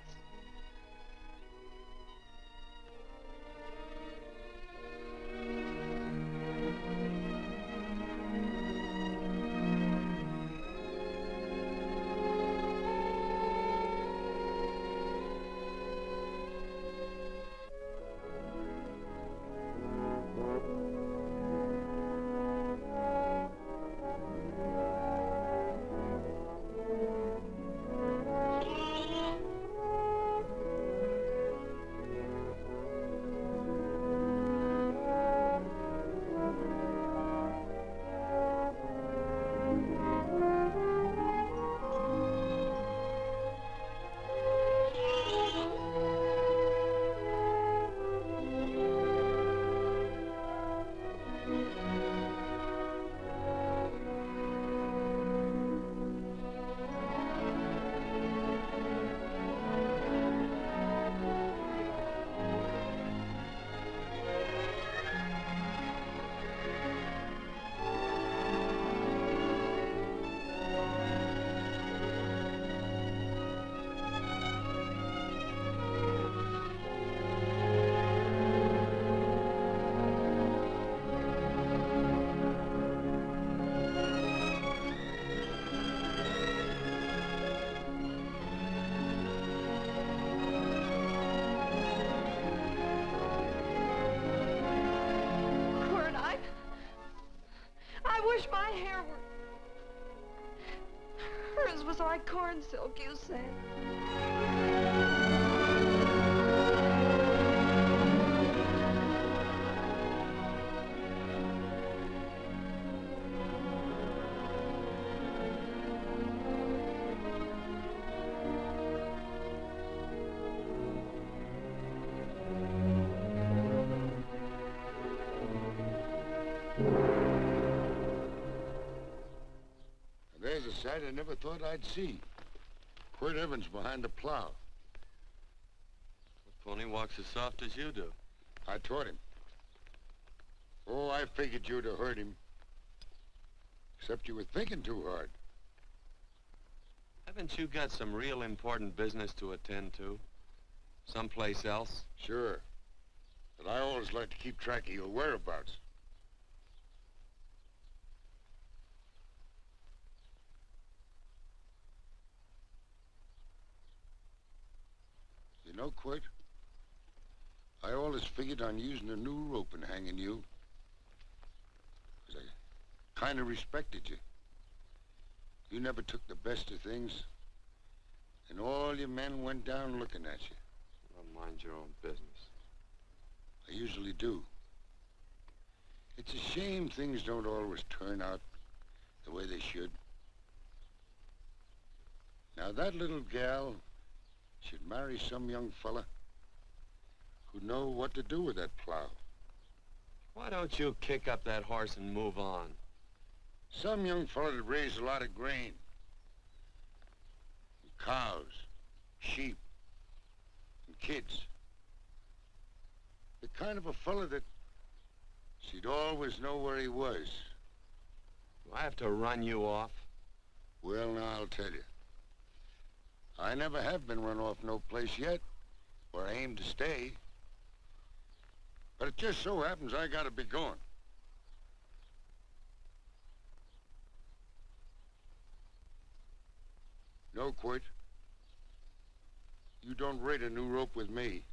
eyes was like corn silk, you said. There's a sight I never thought I'd see. Quirt Evans behind the plow. The pony walks as soft as you do. I taught him. Oh, I figured you'd have hurt him. Except you were thinking too hard. Haven't you got some real important business to attend to? Someplace else? Sure. But I always like to keep track of your whereabouts. You know, Quirt, I always figured on using a new rope and hanging you. 'Cause I kind of respected you. You never took the best of things, and all your men went down looking at you. Well, mind your own business. I usually do. It's a shame things don't always turn out the way they should. Now, that little gal should marry some young fella who'd know what to do with that plow. Why don't you kick up that horse and move on? Some young fella that raised a lot of grain. And cows, sheep, and kids. The kind of a fella that she'd always know where he was. Do I have to run you off? Well, now, I'll tell you. I never have been run off no place yet, where I aim to stay. But it just so happens I gotta be going. No, Quirt. You don't rate a new rope with me.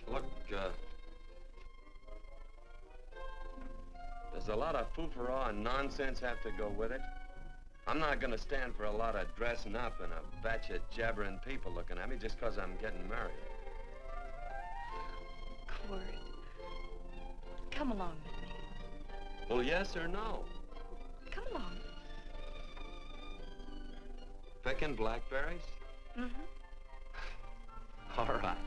Look, there's a lot of foo-for-ah and nonsense have to go with it. I'm not gonna stand for a lot of dressing up and a batch of jabbering people looking at me just 'cause I'm getting married. Quirt, come along with me. Well, yes or no? Come along. Picking blackberries? Mm-hmm. All right.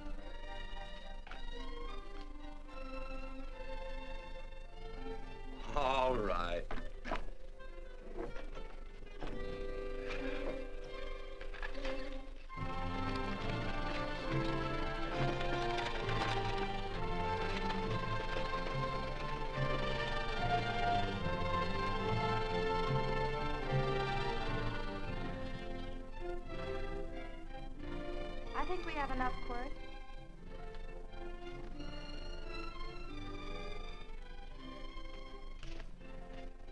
All right. I think we have enough, Quirt.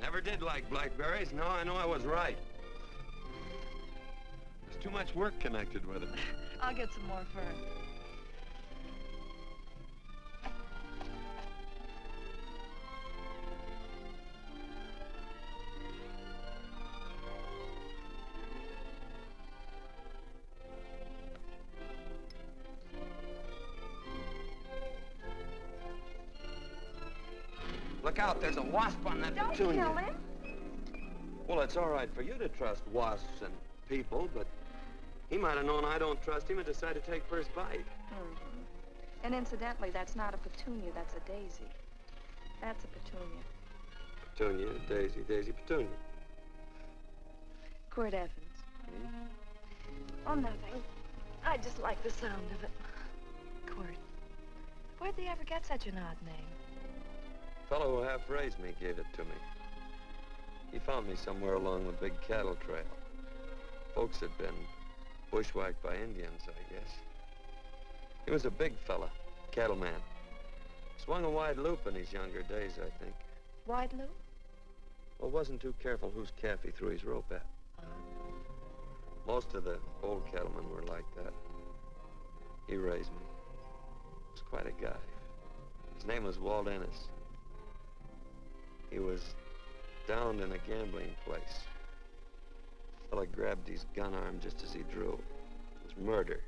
Never did like blackberries. Now I know I was right. There's too much work connected with it. I'll get some more fern. Look out, there's a wasp on that Don't petunia. kill him. Well, it's all right for you to trust wasps and people, but he might have known I don't trust him and decided to take first bite. Mm-hmm. And incidentally, that's not a petunia, that's a daisy. That's a petunia. Petunia, daisy, daisy, petunia. Quirt Evans. Oh, nothing. I just like the sound of it. Quirt, where'd they ever get such an odd name? The fellow who half-raised me gave it to me. He found me somewhere along the big cattle trail. Folks had been bushwhacked by Indians, I guess. He was a big fella, cattleman. Swung a wide loop in his younger days, I think. Wide loop? Well, wasn't too careful whose calf he threw his rope at. Most of the old cattlemen were like that. He raised me. He was quite a guy. His name was Walt Ennis. He was downed in a gambling place. A fella grabbed his gun arm just as he drew. It was murder.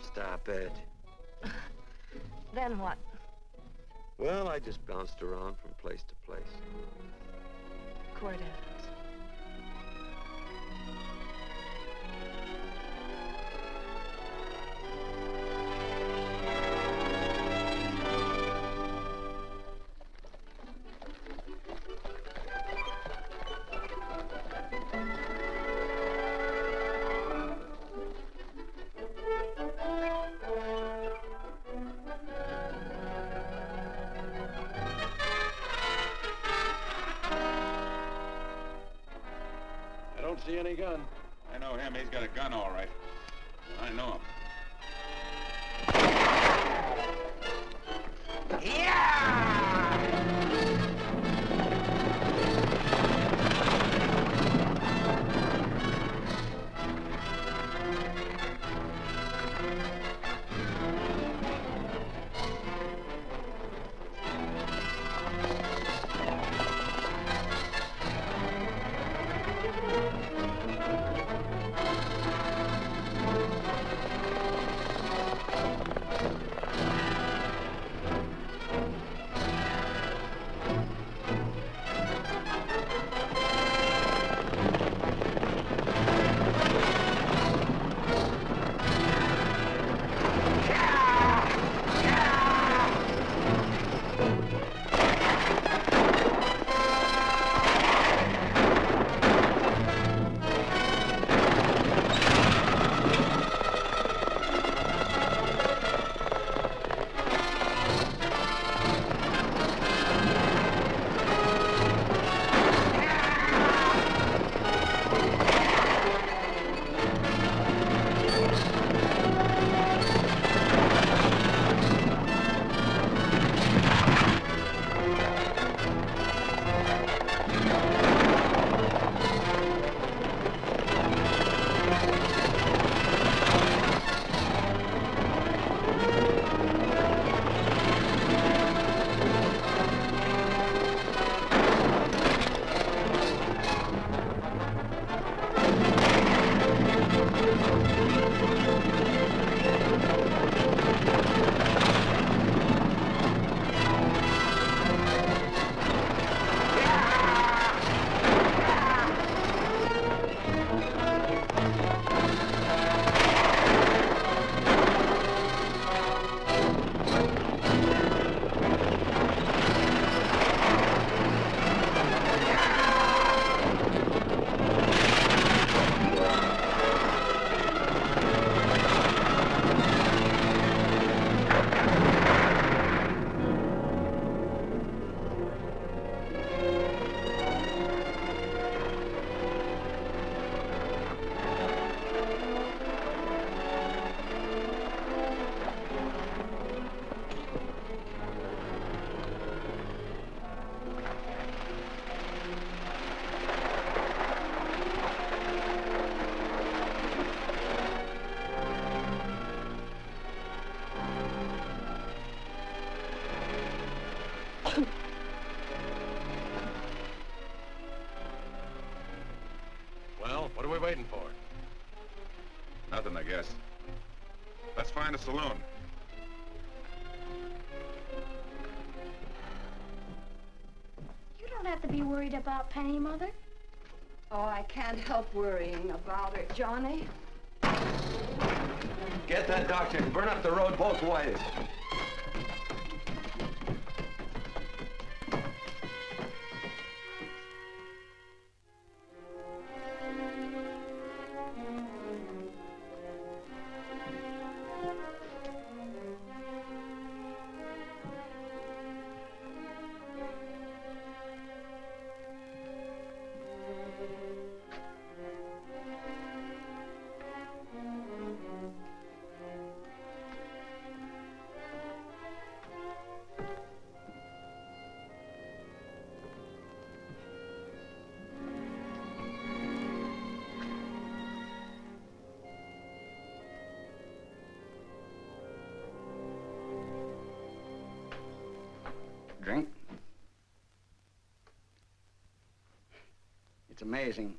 Stop it. Then what? Well, I just bounced around from place to place. Cord Evans. See any gun? I know him. He's got a gun, all right. I know him. Well, what are we waiting for? Nothing, I guess. Let's find a saloon. You don't have to be worried about Penny, Mother. Oh, I can't help worrying about her, Johnny. Get that doctor and burn up the road both ways. drink. It's amazing.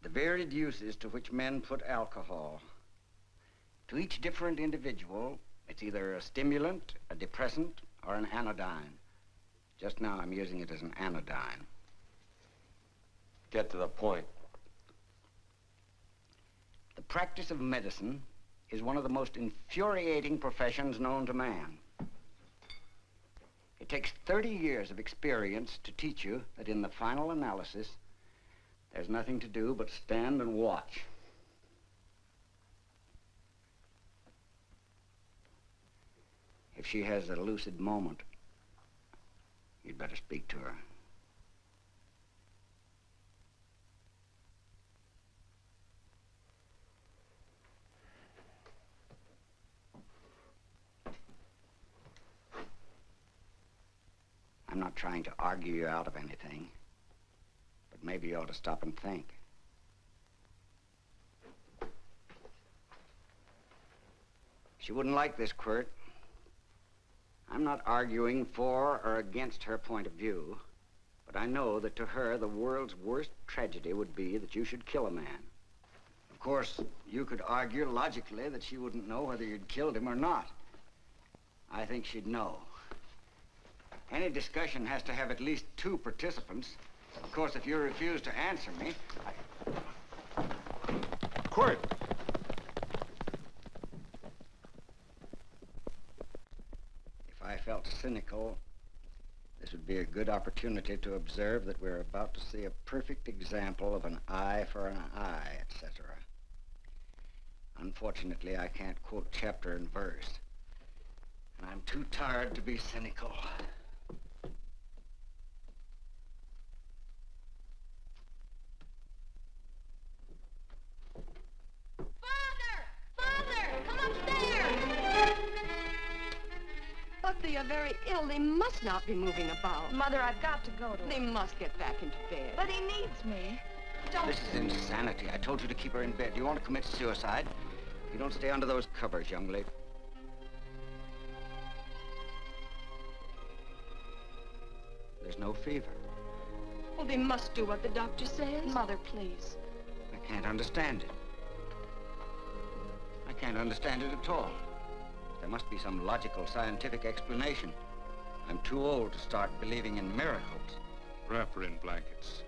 The varied uses to which men put alcohol. To each different individual, it's either a stimulant, a depressant, or an anodyne. Just now, I'm using it as an anodyne. Get to the point. The practice of medicine is one of the most infuriating professions known to man. It takes 30 years of experience to teach you that in the final analysis, there's nothing to do but stand and watch. If she has a lucid moment, you'd better speak to her. I'm not trying to argue you out of anything, but maybe you ought to stop and think. She wouldn't like this, Quirt. I'm not arguing for or against her point of view, but I know that to her, the world's worst tragedy would be that you should kill a man. Of course, you could argue logically that she wouldn't know whether you'd killed him or not. I think she'd know. Any discussion has to have at least 2 participants. Of course, if you refuse to answer me, Quirt! If I felt cynical, this would be a good opportunity to observe that we're about to see a perfect example of an eye for an eye, etc. Unfortunately, I can't quote chapter and verse, and I'm too tired to be cynical. But they are very ill. They must not be moving about. Mother, I've got to go to They must get back into bed. But he needs me. Don't... This is insanity. I told you to keep her in bed. Do you want to commit suicide? You don't stay under those covers, young lady. There's no fever. Well, they must do what the doctor says. Mother, please. I can't understand it. I can't understand it at all. There must be some logical, scientific explanation. I'm too old to start believing in miracles. Wrap her in blankets.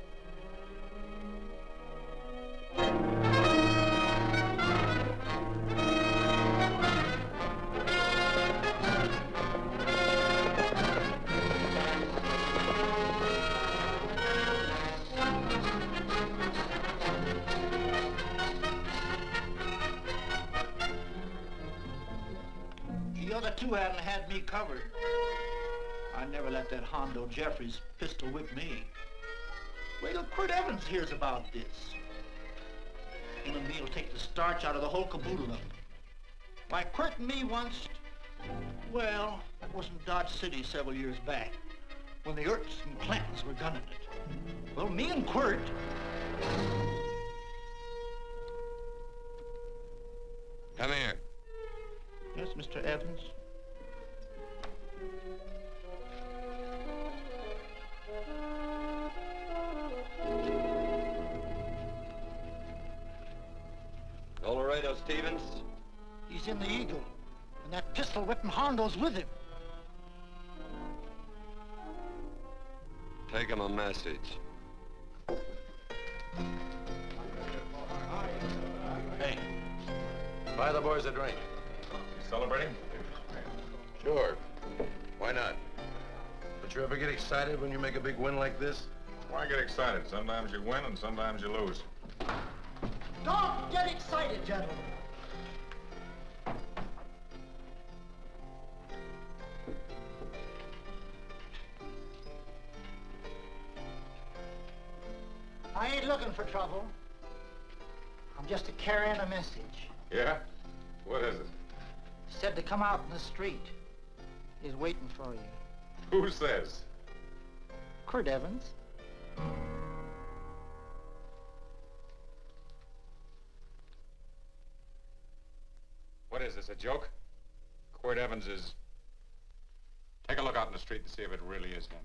The other 2 hadn't had me covered. I never let that Hondo Jeffries pistol whip me. Wait till Quirt Evans hears about this. Him and me'll take the starch out of the whole caboodle of it. Why, Quirt and me once, well, that was in Dodge City several years back, when the Erts and Clantons were gunning it. Well, me and Quirt... Come here. Yes, Mr. Evans? Laredo Stevens? He's in the Eagle, and that pistol-whipping Hondo's with him. Take him a message. Hey, buy the boys a drink. You celebrating? Sure. Why not? Don't you ever get excited when you make a big win like this? Why get excited? Sometimes you win and sometimes you lose. Don't get excited, gentlemen. I ain't looking for trouble. I'm just carrying a message. Yeah? What is it? Said to come out in the street. He's waiting for you. Who says? Quirt Evans. What is this, a joke? Quirt Evans is... Take a look out in the street and see if it really is him.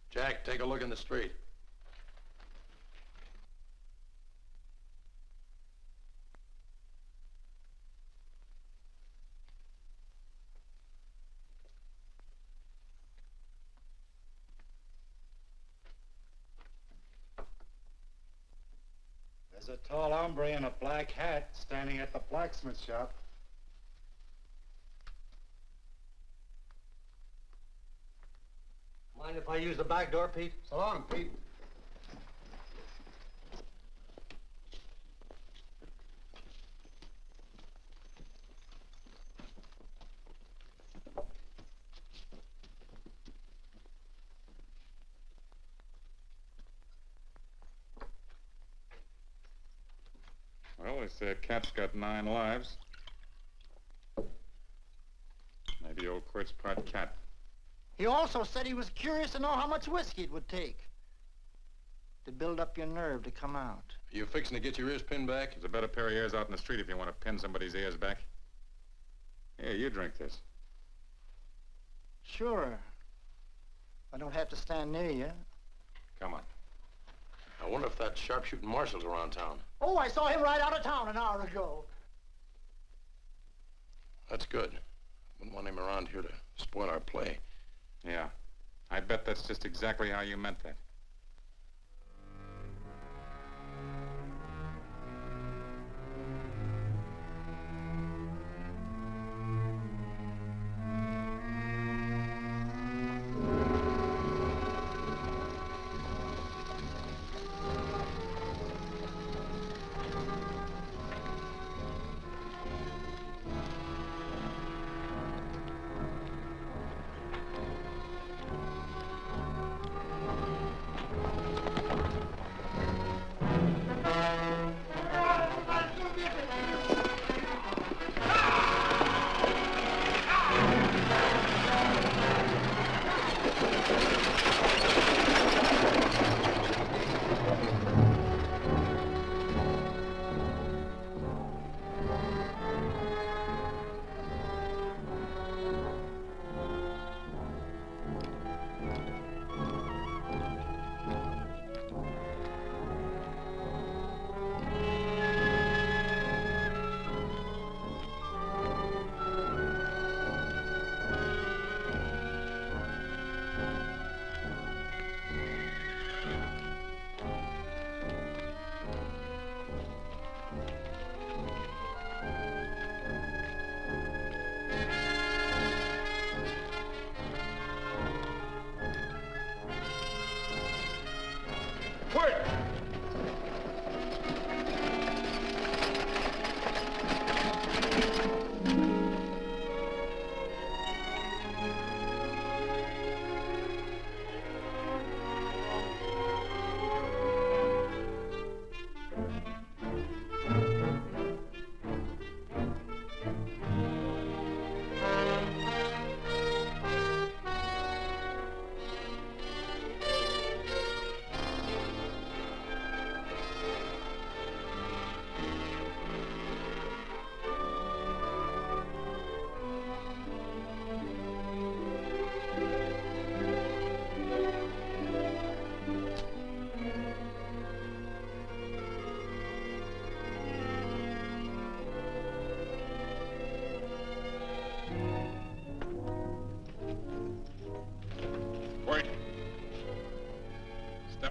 Jack, take a look in the street. There's a tall hombre in a black hat standing at the blacksmith shop. Mind if I use the back door, Pete? So long, Pete. Well, they say a cat's got 9 lives. Maybe old Quirt's part cat. He also said he was curious to know how much whiskey it would take to build up your nerve to come out. Are you fixing to get your ears pinned back? There's a better pair of ears out in the street if you want to pin somebody's ears back. Here, you drink this. Sure. I don't have to stand near you. Come on. I wonder if that sharpshooting marshal's around town. Oh, I saw him ride out of town an hour ago. That's good. Wouldn't want him around here to spoil our play. Yeah. I bet that's just exactly how you meant that.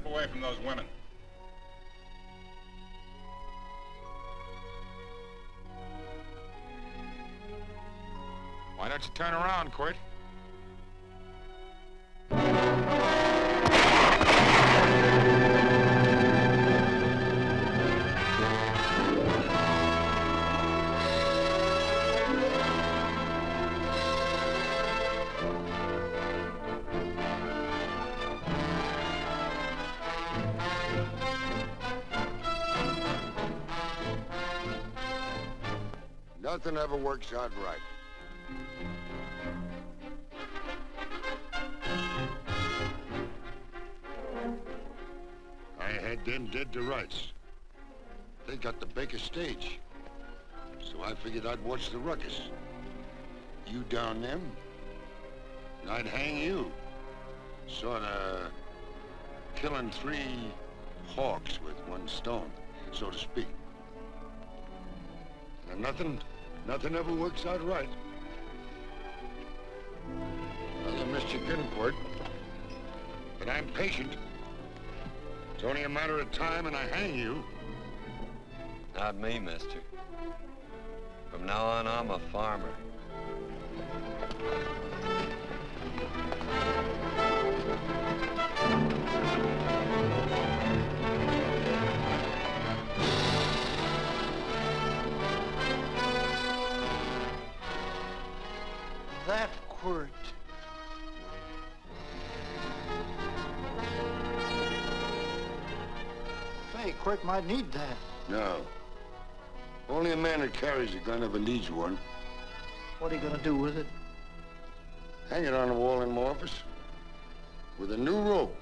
Away from those women. Why don't you turn around, Quirt? Nothing ever works out right. I had them dead to rights. They got the Baker stage. So I figured I'd watch the ruckus. You down them, and I'd hang you. Sorta killing 3 hawks with 1 stone, so to speak. And nothing ever works out right. Well, you missed your getting for it. But I'm patient. It's only a matter of time and I hang you. Not me, mister. From now on, I'm a farmer. That quirt. Say, Quirt might need that. No. Only a man that carries a gun ever needs one. What are you gonna do with it? Hang it on the wall in my office with a new rope.